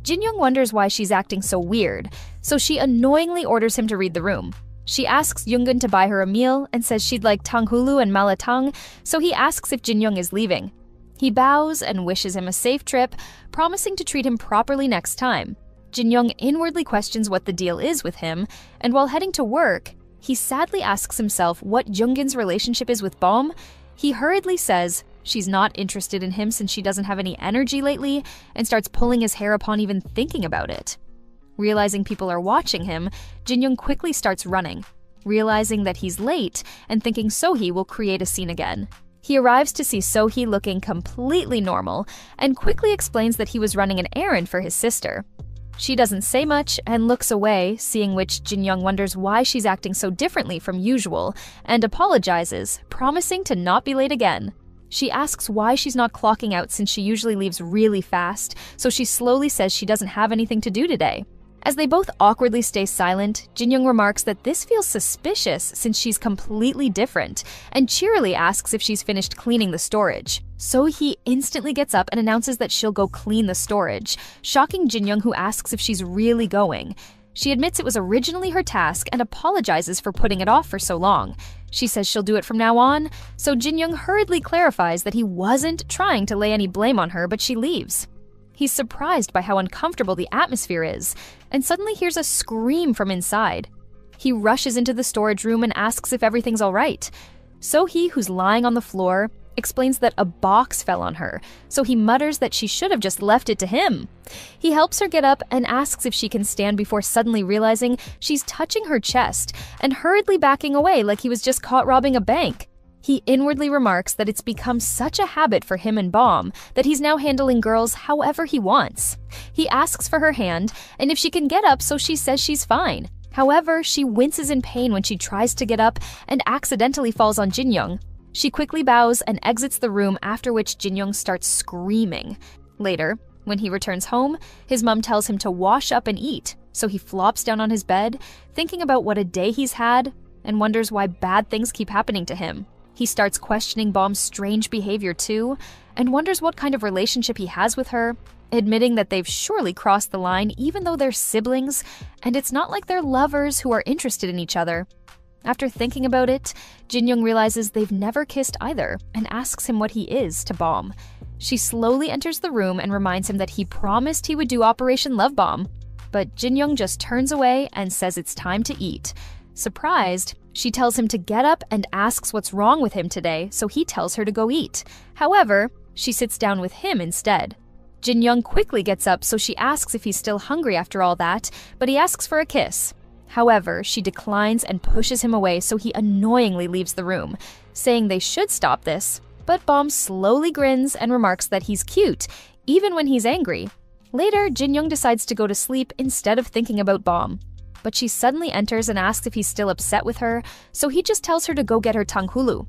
Jin-young wonders why she's acting so weird, so she annoyingly orders him to read the room. She asks Youngin to buy her a meal and says she'd like tanghulu and malatang, so he asks if Jin-young is leaving. He bows and wishes him a safe trip, promising to treat him properly next time. Jin-young inwardly questions what the deal is with him, and while heading to work, he sadly asks himself what Youngin's relationship is with Bom. He hurriedly says she's not interested in him since she doesn't have any energy lately, and starts pulling his hair upon even thinking about it. Realizing people are watching him, Jin-young quickly starts running, realizing that he's late and thinking Sohee will create a scene again. He arrives to see Sohee looking completely normal and quickly explains that he was running an errand for his sister. She doesn't say much and looks away, seeing which Jin-young wonders why she's acting so differently from usual and apologizes, promising to not be late again. She asks why she's not clocking out since she usually leaves really fast, so she slowly says she doesn't have anything to do today. As they both awkwardly stay silent, Jin-young remarks that this feels suspicious since she's completely different, and cheerily asks if she's finished cleaning the storage. So he instantly gets up and announces that she'll go clean the storage, shocking Jin-young, who asks if she's really going. She admits it was originally her task and apologizes for putting it off for so long. She says she'll do it from now on, so Jin-young hurriedly clarifies that he wasn't trying to lay any blame on her, but she leaves. He's surprised by how uncomfortable the atmosphere is, and suddenly hears a scream from inside. He rushes into the storage room and asks if everything's all right. So-hee, who's lying on the floor, explains that a box fell on her, so he mutters that she should have just left it to him. He helps her get up and asks if she can stand before suddenly realizing she's touching her chest and hurriedly backing away like he was just caught robbing a bank. He inwardly remarks that it's become such a habit for him and Bomb that he's now handling girls however he wants. He asks for her hand and if she can get up, so she says she's fine. However, she winces in pain when she tries to get up and accidentally falls on Jin-young. She quickly bows and exits the room, after which Jin-young starts screaming. Later, when he returns home, his mom tells him to wash up and eat, so he flops down on his bed, thinking about what a day he's had, and wonders why bad things keep happening to him. He starts questioning Bomb's strange behavior too, and wonders what kind of relationship he has with her, admitting that they've surely crossed the line even though they're siblings, and it's not like they're lovers who are interested in each other. After thinking about it, Jin-young realizes they've never kissed either and asks him what he is to Bomb. She slowly enters the room and reminds him that he promised he would do Operation Love Bomb, but Jin-young just turns away and says it's time to eat. Surprised, she tells him to get up and asks what's wrong with him today, so he tells her to go eat. However, she sits down with him instead. Jin-young quickly gets up, so she asks if he's still hungry after all that, but he asks for a kiss. However, she declines and pushes him away, so he annoyingly leaves the room, saying they should stop this, but Bomb slowly grins and remarks that he's cute, even when he's angry. Later, Jin-young decides to go to sleep instead of thinking about Bomb. But she suddenly enters and asks if he's still upset with her, so he just tells her to go get her tanghulu.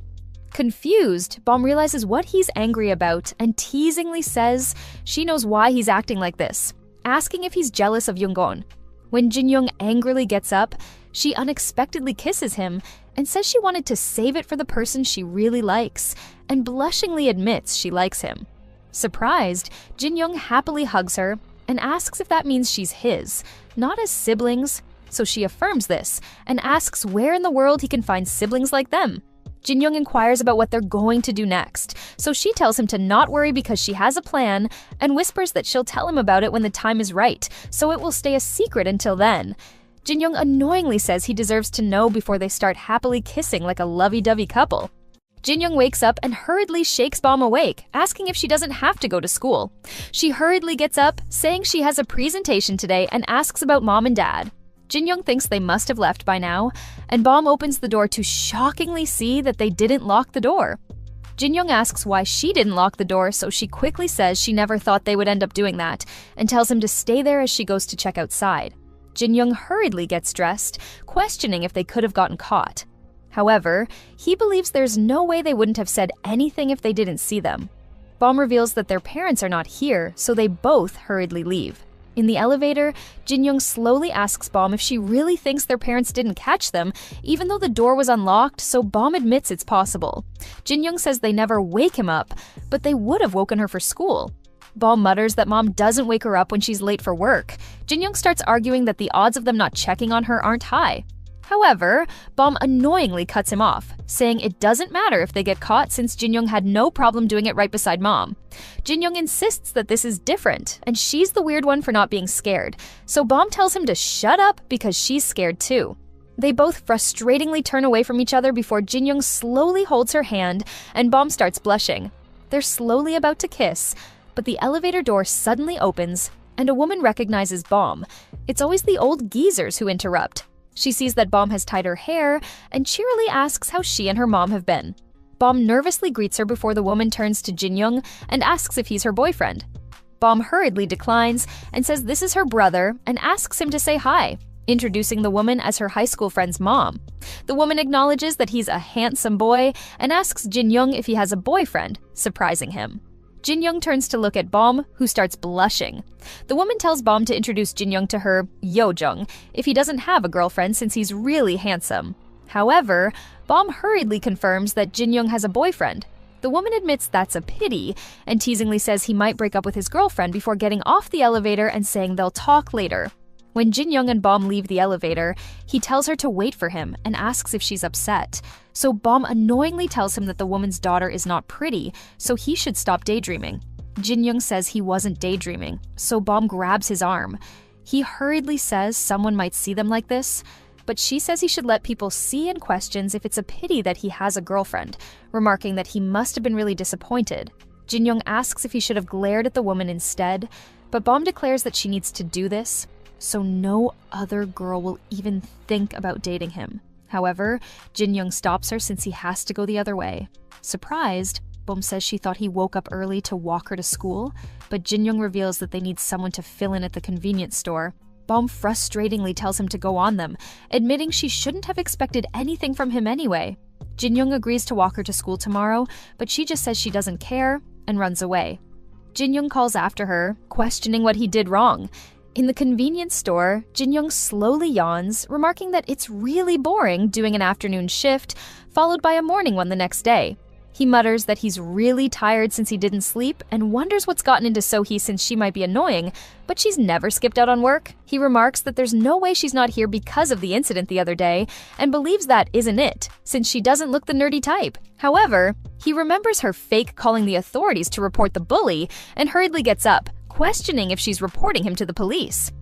Confused, Bomb realizes what he's angry about and teasingly says she knows why he's acting like this, asking if he's jealous of Yoongon. When Jin-young angrily gets up, she unexpectedly kisses him and says she wanted to save it for the person she really likes, and blushingly admits she likes him. Surprised, Jin-young happily hugs her and asks if that means she's his, not as siblings, so she affirms this and asks where in the world he can find siblings like them. Jin-young inquires about what they're going to do next, so she tells him to not worry because she has a plan, and whispers that she'll tell him about it when the time is right, so it will stay a secret until then. Jin-young annoyingly says he deserves to know before they start happily kissing like a lovey-dovey couple. Jin-young wakes up and hurriedly shakes Bomb awake, asking if she doesn't have to go to school. She hurriedly gets up, saying she has a presentation today, and asks about Mom and Dad. Jin-young thinks they must have left by now, and Bomb opens the door to shockingly see that they didn't lock the door. Jin-young asks why she didn't lock the door, so she quickly says she never thought they would end up doing that, and tells him to stay there as she goes to check outside. Jin-young hurriedly gets dressed, questioning if they could have gotten caught. However, he believes there's no way they wouldn't have said anything if they didn't see them. Bomb reveals that their parents are not here, so they both hurriedly leave. In the elevator, Jin-young slowly asks Bomb if she really thinks their parents didn't catch them, even though the door was unlocked, so Bomb admits it's possible. Jin-young says they never wake him up, but they would have woken her for school. Bomb mutters that Mom doesn't wake her up when she's late for work. Jin-young starts arguing that the odds of them not checking on her aren't high. However, Bomb annoyingly cuts him off, saying it doesn't matter if they get caught since Jin-young had no problem doing it right beside Mom. Jin-young insists that this is different, and she's the weird one for not being scared, so Bomb tells him to shut up because she's scared too. They both frustratingly turn away from each other before Jin-young slowly holds her hand and Bomb starts blushing. They're slowly about to kiss, but the elevator door suddenly opens and a woman recognizes Bomb. It's always the old geezers who interrupt. She sees that Bomb has tied her hair and cheerily asks how she and her mom have been. Bomb nervously greets her before the woman turns to Jin-young and asks if he's her boyfriend. Bomb hurriedly declines and says this is her brother and asks him to say hi, introducing the woman as her high school friend's mom. The woman acknowledges that he's a handsome boy and asks Jin-young if he has a boyfriend, surprising him. Jin-young turns to look at Bom, who starts blushing. The woman tells Bom to introduce Jin-young to her Yo-jung if he doesn't have a girlfriend since he's really handsome. However, Bom hurriedly confirms that Jin-young has a boyfriend. The woman admits that's a pity and teasingly says he might break up with his girlfriend before getting off the elevator and saying they'll talk later. When Jin-young and Bom leave the elevator, he tells her to wait for him and asks if she's upset. So Bom annoyingly tells him that the woman's daughter is not pretty, so he should stop daydreaming. Jin-young says he wasn't daydreaming, so Bom grabs his arm. He hurriedly says someone might see them like this, but she says he should let people see and questions if it's a pity that he has a girlfriend, remarking that he must have been really disappointed. Jin-young asks if he should have glared at the woman instead, but Bom declares that she needs to do this, so no other girl will even think about dating him. However, Jin-young stops her since he has to go the other way. Surprised, Bom says she thought he woke up early to walk her to school, but Jin-young reveals that they need someone to fill in at the convenience store. Bom frustratingly tells him to go on them, admitting she shouldn't have expected anything from him anyway. Jin-young agrees to walk her to school tomorrow, but she just says she doesn't care and runs away. Jin-young calls after her, questioning what he did wrong. In the convenience store, Jin-young slowly yawns, remarking that it's really boring doing an afternoon shift, followed by a morning one the next day. He mutters that he's really tired since he didn't sleep and wonders what's gotten into So-hee since she might be annoying, but she's never skipped out on work. He remarks that there's no way she's not here because of the incident the other day, and believes that isn't it, since she doesn't look the nerdy type. However, he remembers her fake calling the authorities to report the bully and hurriedly gets up, questioning if she's reporting him to the police.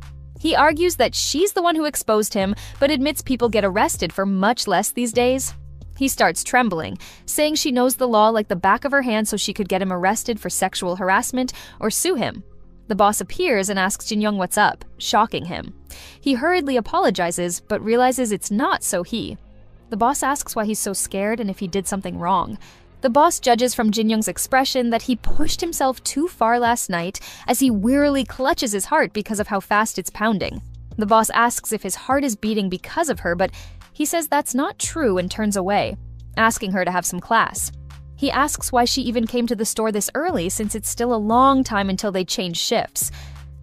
He argues that she's the one who exposed him, but admits people get arrested for much less these days. He starts trembling, saying she knows the law like the back of her hand so she could get him arrested for sexual harassment or sue him. The boss appears and asks Jin-young what's up, shocking him. He hurriedly apologizes, but realizes it's not So-hee. The boss asks why he's so scared and if he did something wrong. The boss judges from Jin-young's expression that he pushed himself too far last night as he wearily clutches his heart because of how fast it's pounding. The boss asks if his heart is beating because of her, but he says that's not true and turns away, asking her to have some class. He asks why she even came to the store this early since it's still a long time until they change shifts.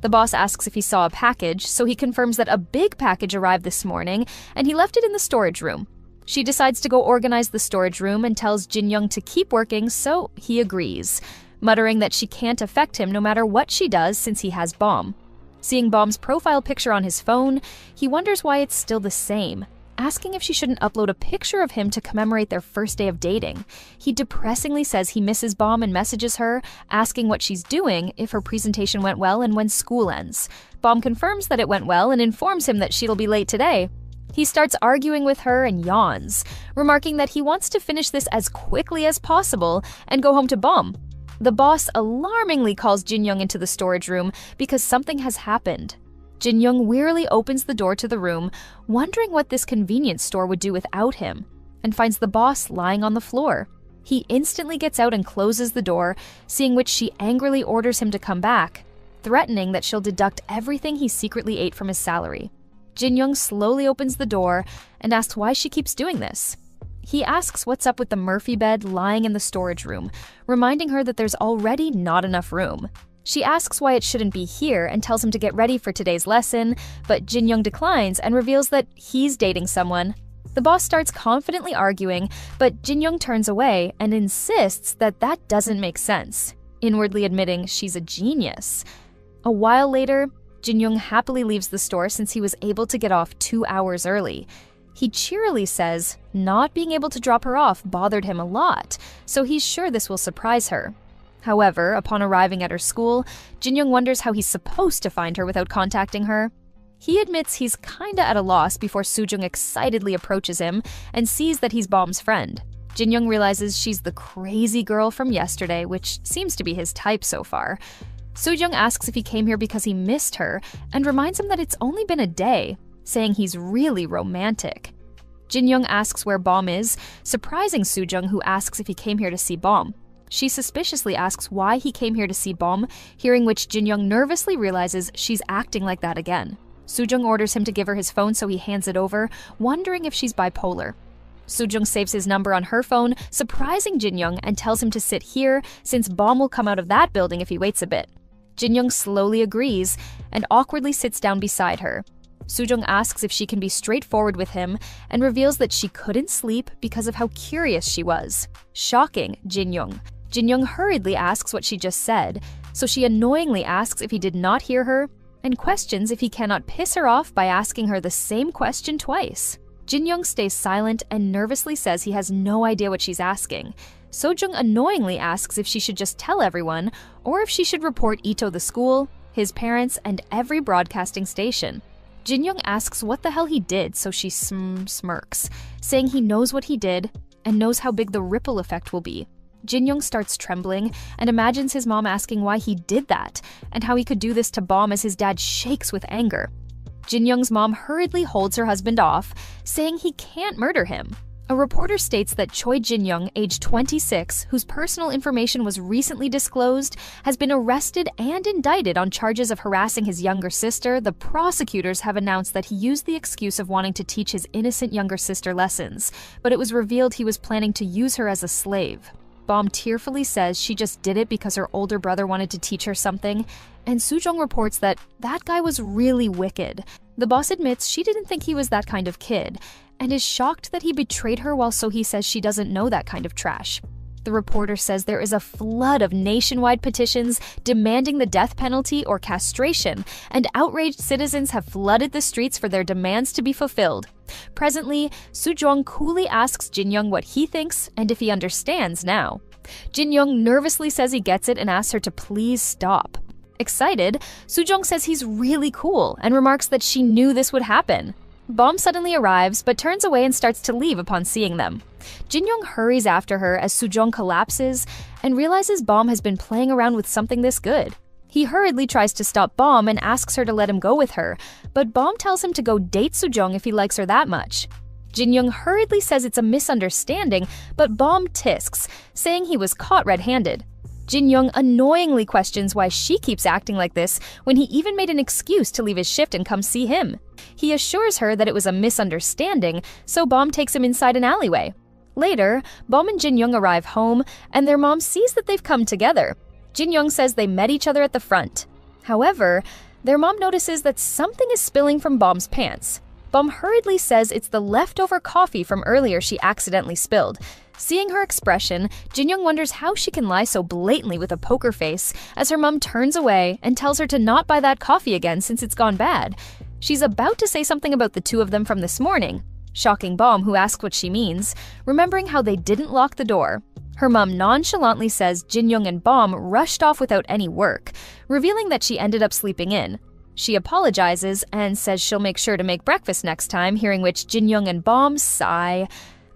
The boss asks if he saw a package, so he confirms that a big package arrived this morning and he left it in the storage room. She decides to go organize the storage room and tells Jin-young to keep working, so he agrees, muttering that she can't affect him no matter what she does since he has Bom. Seeing Bom's profile picture on his phone, he wonders why it's still the same, asking if she shouldn't upload a picture of him to commemorate their first day of dating. He depressingly says he misses Bom and messages her, asking what she's doing, if her presentation went well, and when school ends. Bom confirms that it went well and informs him that she'll be late today. He starts arguing with her and yawns, remarking that he wants to finish this as quickly as possible and go home to Bom. The boss alarmingly calls Jin-young into the storage room because something has happened. Jin-young wearily opens the door to the room, wondering what this convenience store would do without him, and finds the boss lying on the floor. He instantly gets out and closes the door, seeing which she angrily orders him to come back, threatening that she'll deduct everything he secretly ate from his salary. Jin-young slowly opens the door and asks why she keeps doing this. He asks what's up with the Murphy bed lying in the storage room, reminding her that there's already not enough room. She asks why it shouldn't be here and tells him to get ready for today's lesson, but Jin-young declines and reveals that he's dating someone. The boss starts confidently arguing, but Jin-young turns away and insists that that doesn't make sense, inwardly admitting she's a genius. A while later, Jin-young happily leaves the store since he was able to get off 2 hours early. He cheerily says not being able to drop her off bothered him a lot, so he's sure this will surprise her. However, upon arriving at her school, Jin-young wonders how he's supposed to find her without contacting her. He admits he's kinda at a loss before Soo-jung excitedly approaches him and sees that he's Bom's friend. Jin-young realizes she's the crazy girl from yesterday, which seems to be his type so far. Soo-jung asks if he came here because he missed her and reminds him that it's only been a day, saying he's really romantic. Jin-young asks where Bom is, surprising Soo-jung, who asks if he came here to see Bom. She suspiciously asks why he came here to see Bom, hearing which Jin-young nervously realizes she's acting like that again. Soo-jung orders him to give her his phone, so he hands it over, wondering if she's bipolar. Soo-jung saves his number on her phone, surprising Jin-young, and tells him to sit here since Bom will come out of that building if he waits a bit. Jin-young slowly agrees and awkwardly sits down beside her. Soo-jung asks if she can be straightforward with him and reveals that she couldn't sleep because of how curious she was, shocking Jin-young. Jin-young hurriedly asks what she just said, so she annoyingly asks if he did not hear her and questions if he cannot piss her off by asking her the same question twice. Jin-young stays silent and nervously says he has no idea what she's asking. Soo-jung annoyingly asks if she should just tell everyone or if she should report Ito the school, his parents, and every broadcasting station. Jin-young asks what the hell he did, so she smirks, saying he knows what he did and knows how big the ripple effect will be. Jin-young starts trembling and imagines his mom asking why he did that and how he could do this to Bom as his dad shakes with anger. Jin-young's mom hurriedly holds her husband off, saying he can't murder him. A reporter states that Choi Jin-young, age 26, whose personal information was recently disclosed, has been arrested and indicted on charges of harassing his younger sister. The prosecutors have announced that he used the excuse of wanting to teach his innocent younger sister lessons, but it was revealed he was planning to use her as a slave. Bom tearfully says she just did it because her older brother wanted to teach her something, and Soo-jung reports that that guy was really wicked. The boss admits she didn't think he was that kind of kid, and is shocked that he betrayed her while Sohee says she doesn't know that kind of trash. The reporter says there is a flood of nationwide petitions demanding the death penalty or castration, and outraged citizens have flooded the streets for their demands to be fulfilled. Presently, Soo-jung coolly asks Jin-young what he thinks and if he understands now. Jin-young nervously says he gets it and asks her to please stop. Excited, Soo-jung says he's really cool and remarks that she knew this would happen. Bom suddenly arrives, but turns away and starts to leave upon seeing them. Jin-young hurries after her as Soo-jung collapses and realizes Bom has been playing around with something this good. He hurriedly tries to stop Bom and asks her to let him go with her, but Bom tells him to go date Soo-jung if he likes her that much. Jin-young hurriedly says it's a misunderstanding, but Bom tisks, saying he was caught red-handed. Jin-young annoyingly questions why she keeps acting like this when he even made an excuse to leave his shift and come see him. He assures her that it was a misunderstanding, so Bom takes him inside an alleyway. Later, Bom and Jin-young arrive home, and their mom sees that they've come together. Jin-young says they met each other at the front. However, their mom notices that something is spilling from Bom's pants. Bom hurriedly says it's the leftover coffee from earlier she accidentally spilled. Seeing her expression, Jin-young wonders how she can lie so blatantly with a poker face as her mom turns away and tells her to not buy that coffee again since it's gone bad. She's about to say something about the two of them from this morning, shocking Bom, who asks what she means, remembering how they didn't lock the door. Her mom nonchalantly says Jin-young and Bom rushed off without any work, revealing that she ended up sleeping in. She apologizes and says she'll make sure to make breakfast next time, hearing which Jin-young and Bom sigh.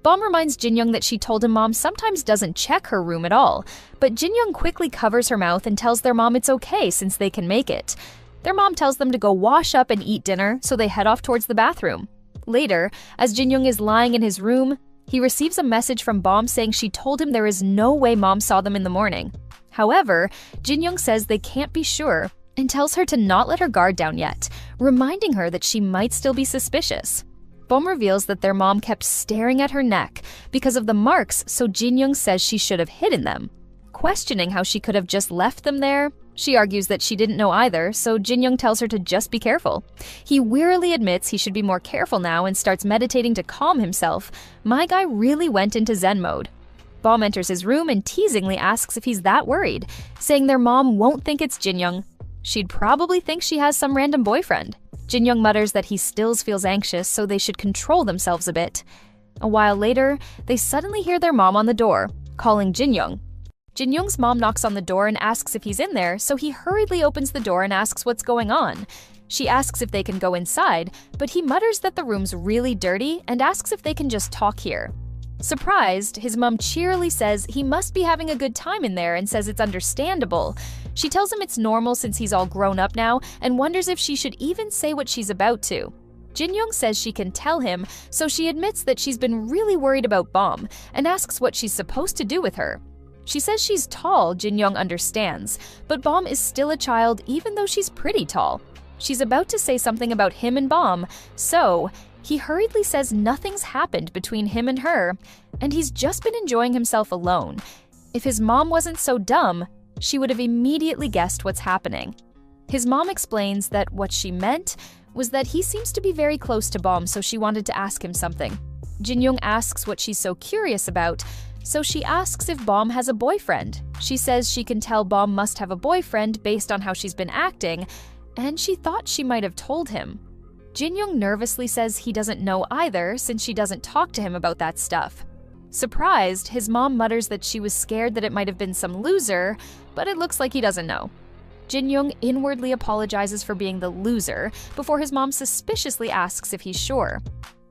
Bom reminds Jin-young that she told him mom sometimes doesn't check her room at all, but Jin-young quickly covers her mouth and tells their mom it's okay since they can make it. Their mom tells them to go wash up and eat dinner, so they head off towards the bathroom. Later, as Jin-young is lying in his room, he receives a message from Bom saying she told him there is no way mom saw them in the morning. However, Jin-young says they can't be sure and tells her to not let her guard down yet, reminding her that she might still be suspicious. Bom reveals that their mom kept staring at her neck because of the marks, so Jin-young says she should have hidden them. Questioning how she could have just left them there, she argues that she didn't know either, so Jin-young tells her to just be careful. He wearily admits he should be more careful now and starts meditating to calm himself. My guy really went into Zen mode. Bom enters his room and teasingly asks if he's that worried, saying their mom won't think it's Jin-young. She'd probably think she has some random boyfriend. Jin-young mutters that he still feels anxious, so they should control themselves a bit. A while later, they suddenly hear their mom on the door, calling Jin-young. Jin-young's mom knocks on the door and asks if he's in there, so he hurriedly opens the door and asks what's going on. She asks if they can go inside, but he mutters that the room's really dirty and asks if they can just talk here. Surprised, his mom cheerily says he must be having a good time in there and says it's understandable. She tells him it's normal since he's all grown up now and wonders if she should even say what she's about to. Jin-young says she can tell him, so she admits that she's been really worried about Bom and asks what she's supposed to do with her. She says she's tall, Jin-young understands, but Bom is still a child even though she's pretty tall. She's about to say something about him and Bom, so He hurriedly says nothing's happened between him and her, and he's just been enjoying himself alone. If his mom wasn't so dumb, she would have immediately guessed what's happening. His mom explains that what she meant was that he seems to be very close to Bom, so she wanted to ask him something. Jin-young asks what she's so curious about, so she asks if Bom has a boyfriend. She says she can tell Bom must have a boyfriend based on how she's been acting, and she thought she might have told him. Jin-young nervously says he doesn't know either, since she doesn't talk to him about that stuff. Surprised, his mom mutters that she was scared that it might have been some loser, but it looks like he doesn't know. Jin-young inwardly apologizes for being the loser before his mom suspiciously asks if he's sure.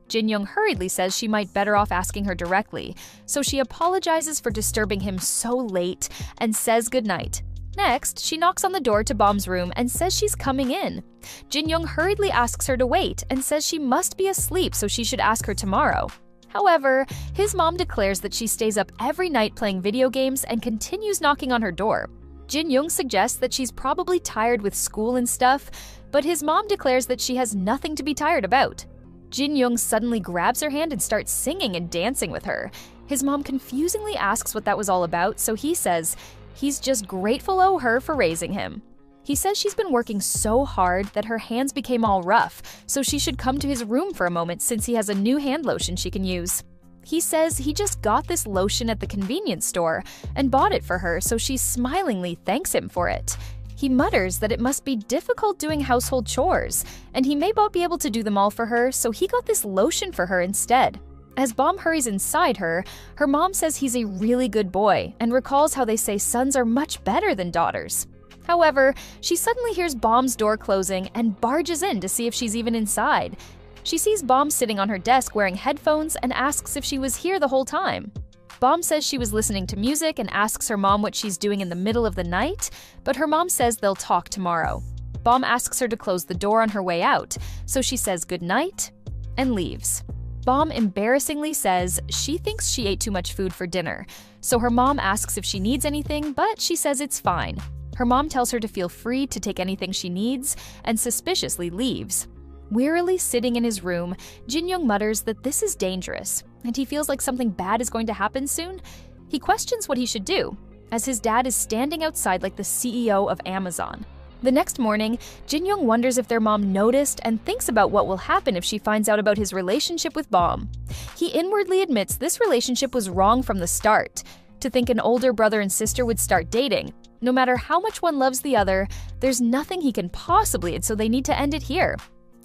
Jin-young hurriedly says she might better off asking her directly, so she apologizes for disturbing him so late and says goodnight. Next, she knocks on the door to Bom's room and says she's coming in. Jin-young hurriedly asks her to wait and says she must be asleep, so she should ask her tomorrow. However, his mom declares that she stays up every night playing video games and continues knocking on her door. Jin-young suggests that she's probably tired with school and stuff, but his mom declares that she has nothing to be tired about. Jin-young suddenly grabs her hand and starts singing and dancing with her. His mom confusingly asks what that was all about, so he says he's just grateful to her for raising him. He says she's been working so hard that her hands became all rough, so she should come to his room for a moment since he has a new hand lotion she can use. He says he just got this lotion at the convenience store and bought it for her, so she smilingly thanks him for it. He mutters that it must be difficult doing household chores, and he may not be able to do them all for her, so he got this lotion for her instead. As Bom hurries inside her mom says he's a really good boy and recalls how they say sons are much better than daughters. However, she suddenly hears Bom's door closing and barges in to see if she's even inside. She sees Bom sitting on her desk wearing headphones and asks if she was here the whole time. Bom says she was listening to music and asks her mom what she's doing in the middle of the night, but her mom says they'll talk tomorrow. Bom asks her to close the door on her way out, so she says goodnight and leaves. Bom embarrassingly says she thinks she ate too much food for dinner, so her mom asks if she needs anything, but she says it's fine. Her mom tells her to feel free to take anything she needs and suspiciously leaves. Wearily sitting in his room, Jin-young mutters that this is dangerous, and he feels like something bad is going to happen soon. He questions what he should do, as his dad is standing outside like the CEO of Amazon. The next morning, Jin-young wonders if their mom noticed and thinks about what will happen if she finds out about his relationship with Bom. He inwardly admits this relationship was wrong from the start. To think an older brother and sister would start dating. No matter how much one loves the other, there's nothing he can possibly, and so they need to end it here.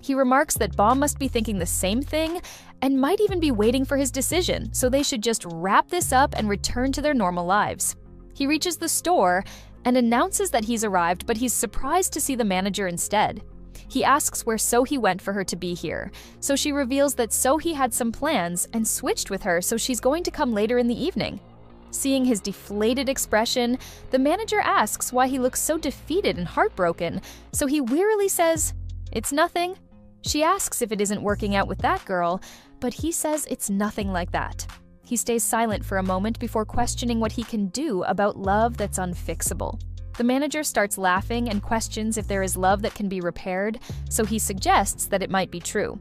He remarks that Bom must be thinking the same thing and might even be waiting for his decision, so they should just wrap this up and return to their normal lives. He reaches the store and announces that he's arrived, but he's surprised to see the manager instead. He asks where Sohee went for her to be here, so she reveals that Sohee had some plans and switched with her, so she's going to come later in the evening. Seeing his deflated expression, the manager asks why he looks so defeated and heartbroken, so he wearily says, "It's nothing." She asks if it isn't working out with that girl, but he says it's nothing like that. He stays silent for a moment before questioning what he can do about love that's unfixable. The manager starts laughing and questions if there is love that can be repaired, so he suggests that it might be true.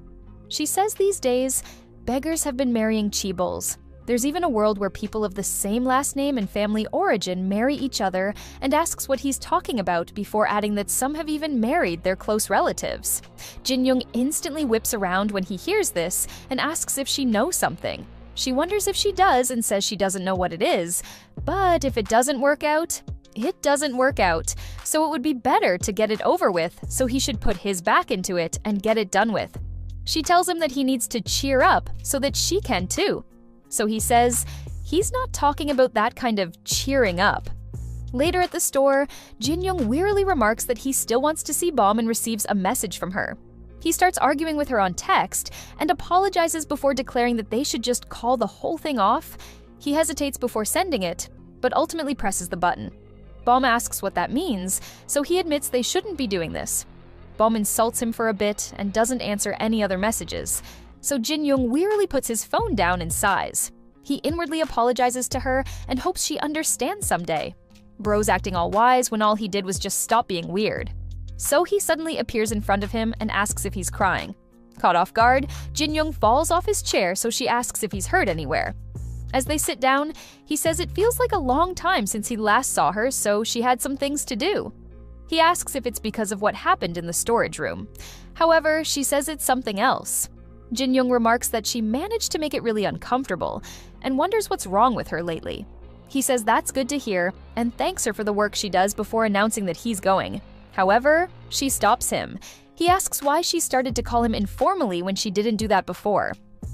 She says these days, beggars have been marrying chibols. There's even a world where people of the same last name and family origin marry each other, and asks what he's talking about before adding that some have even married their close relatives. Jin-young instantly whips around when he hears this and asks if she knows something. She wonders if she does and says she doesn't know what it is, but if it doesn't work out, it doesn't work out, so it would be better to get it over with, so he should put his back into it and get it done with. She tells him that he needs to cheer up so that she can too. So he says he's not talking about that kind of cheering up. Later at the store, Jin-young wearily remarks that he still wants to see Bom and receives a message from her. He starts arguing with her on text and apologizes before declaring that they should just call the whole thing off. He hesitates before sending it, but ultimately presses the button. Bom asks what that means, so he admits they shouldn't be doing this. Bom insults him for a bit and doesn't answer any other messages, so Jin-young wearily puts his phone down and sighs. He inwardly apologizes to her and hopes she understands someday. Bro's acting all wise when all he did was just stop being weird. So he suddenly appears in front of him and asks if he's crying. Caught off guard, Jin-young falls off his chair, so she asks if he's hurt anywhere. As they sit down, he says it feels like a long time since he last saw her, so she had some things to do. He asks if it's because of what happened in the storage room. However, she says it's something else. Jin-young remarks that she managed to make it really uncomfortable and wonders what's wrong with her lately. He says that's good to hear and thanks her for the work she does before announcing that he's going. However, she stops him. He asks why she started to call him informally when she didn't do that before.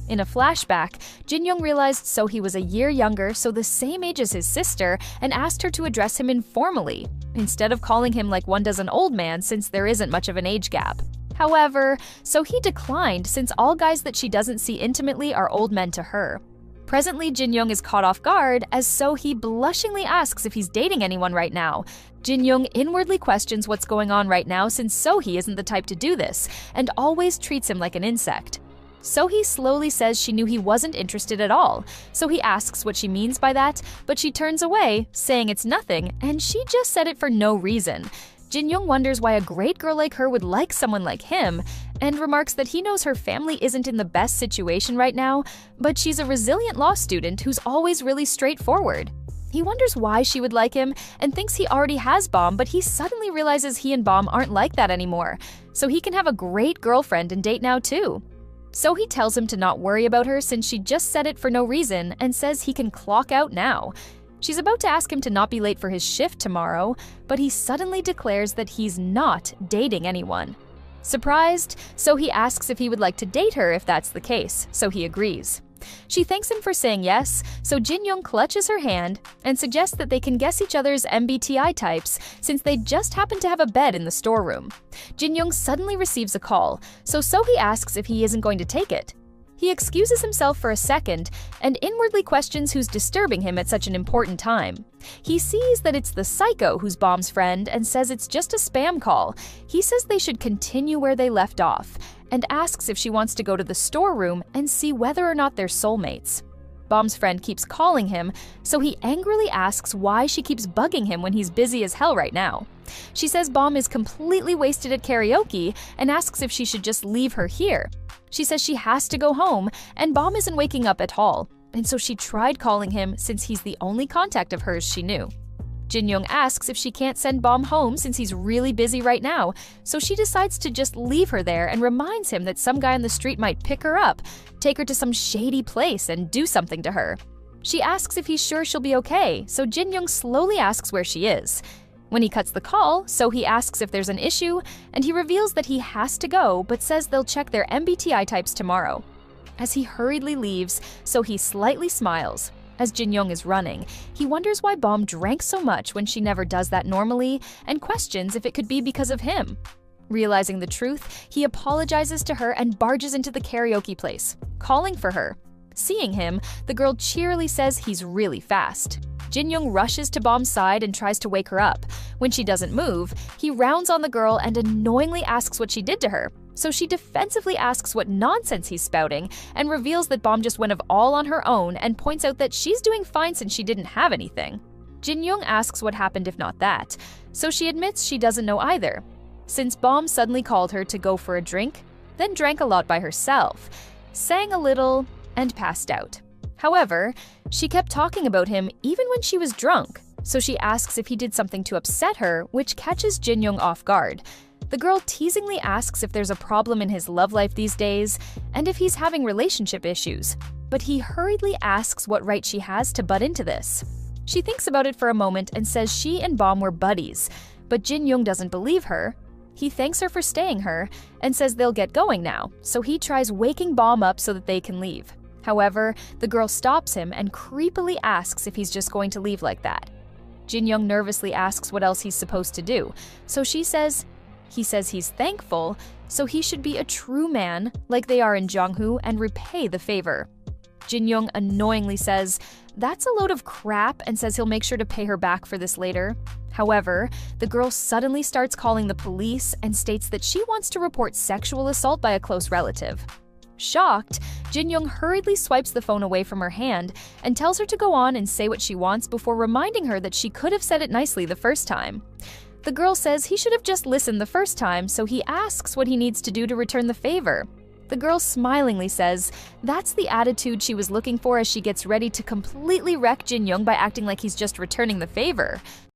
In a flashback, Jin-young realized Sohee was a year younger, so the same age as his sister, and asked her to address him informally, instead of calling him like one does an old man since there isn't much of an age gap. However, Sohee declined since all guys that she doesn't see intimately are old men to her. Presently, Jin-young is caught off guard as Sohee blushingly asks if he's dating anyone right now. Jin-young inwardly questions what's going on right now since Sohee isn't the type to do this, and always treats him like an insect. Sohee slowly says she knew he wasn't interested at all, so he asks what she means by that, but she turns away, saying it's nothing, and she just said it for no reason. Jin-young wonders why a great girl like her would like someone like him, and remarks that he knows her family isn't in the best situation right now, but she's a resilient law student who's always really straightforward. He wonders why she would like him and thinks he already has Bomb, but he suddenly realizes he and Bomb aren't like that anymore, so he can have a great girlfriend and date now too. So he tells him to not worry about her since she just said it for no reason and says he can clock out now. She's about to ask him to not be late for his shift tomorrow, but he suddenly declares that he's not dating anyone. Surprised, Sohee asks if he would like to date her if that's the case, so he agrees. She thanks him for saying yes, so Jin-young clutches her hand and suggests that they can guess each other's MBTI types since they just happen to have a bed in the storeroom. Jin-young suddenly receives a call, so Sohee asks if he isn't going to take it. He excuses himself for a second and inwardly questions who's disturbing him at such an important time. He sees that it's the psycho who's Bomb's friend and says it's just a spam call. He says they should continue where they left off and asks if she wants to go to the storeroom and see whether or not they're soulmates. Bomb's friend keeps calling him, so he angrily asks why she keeps bugging him when he's busy as hell right now. She says Bomb is completely wasted at karaoke and asks if she should just leave her here. She says she has to go home, and Bomb isn't waking up at all, and so she tried calling him since he's the only contact of hers she knew. Jin-young asks if she can't send Bomb home since he's really busy right now, so she decides to just leave her there and reminds him that some guy on the street might pick her up, take her to some shady place, and do something to her. She asks if he's sure she'll be okay, so Jin-young slowly asks where she is. When he cuts the call, Sohee asks if there's an issue, and he reveals that he has to go, but says they'll check their MBTI types tomorrow. As he hurriedly leaves, Sohee slightly smiles. As Jin-young is running, he wonders why Bomb drank so much when she never does that normally, and questions if it could be because of him. Realizing the truth, he apologizes to her and barges into the karaoke place, calling for her. Seeing him, the girl cheerily says he's really fast. Jin-young rushes to Bomb's side and tries to wake her up. When she doesn't move, he rounds on the girl and annoyingly asks what she did to her. So she defensively asks what nonsense he's spouting and reveals that Bomb just went of all on her own and points out that she's doing fine since she didn't have anything. Jin-young asks what happened if not that, so she admits she doesn't know either. Since Bomb suddenly called her to go for a drink, then drank a lot by herself, sang a little, and passed out. However, she kept talking about him even when she was drunk, so she asks if he did something to upset her, which catches Jin-young off guard. The girl teasingly asks if there's a problem in his love life these days, and if he's having relationship issues, but he hurriedly asks what right she has to butt into this. She thinks about it for a moment and says she and Bomb were buddies, but Jin-young doesn't believe her. He thanks her for staying her, and says they'll get going now, so he tries waking Bomb up so that they can leave. However, the girl stops him and creepily asks if he's just going to leave like that. Jin-young nervously asks what else he's supposed to do, so he says he's thankful, so he should be a true man, like they are in Jonghu, and repay the favor. Jin-young annoyingly says that's a load of crap and says he'll make sure to pay her back for this later. However, the girl suddenly starts calling the police and states that she wants to report sexual assault by a close relative. Shocked, Jin-young hurriedly swipes the phone away from her hand and tells her to go on and say what she wants before reminding her that she could have said it nicely the first time. The girl says he should have just listened the first time, so he asks what he needs to do to return the favor. The girl smilingly says that's the attitude she was looking for as she gets ready to completely wreck Jin Young by acting like he's just returning the favor.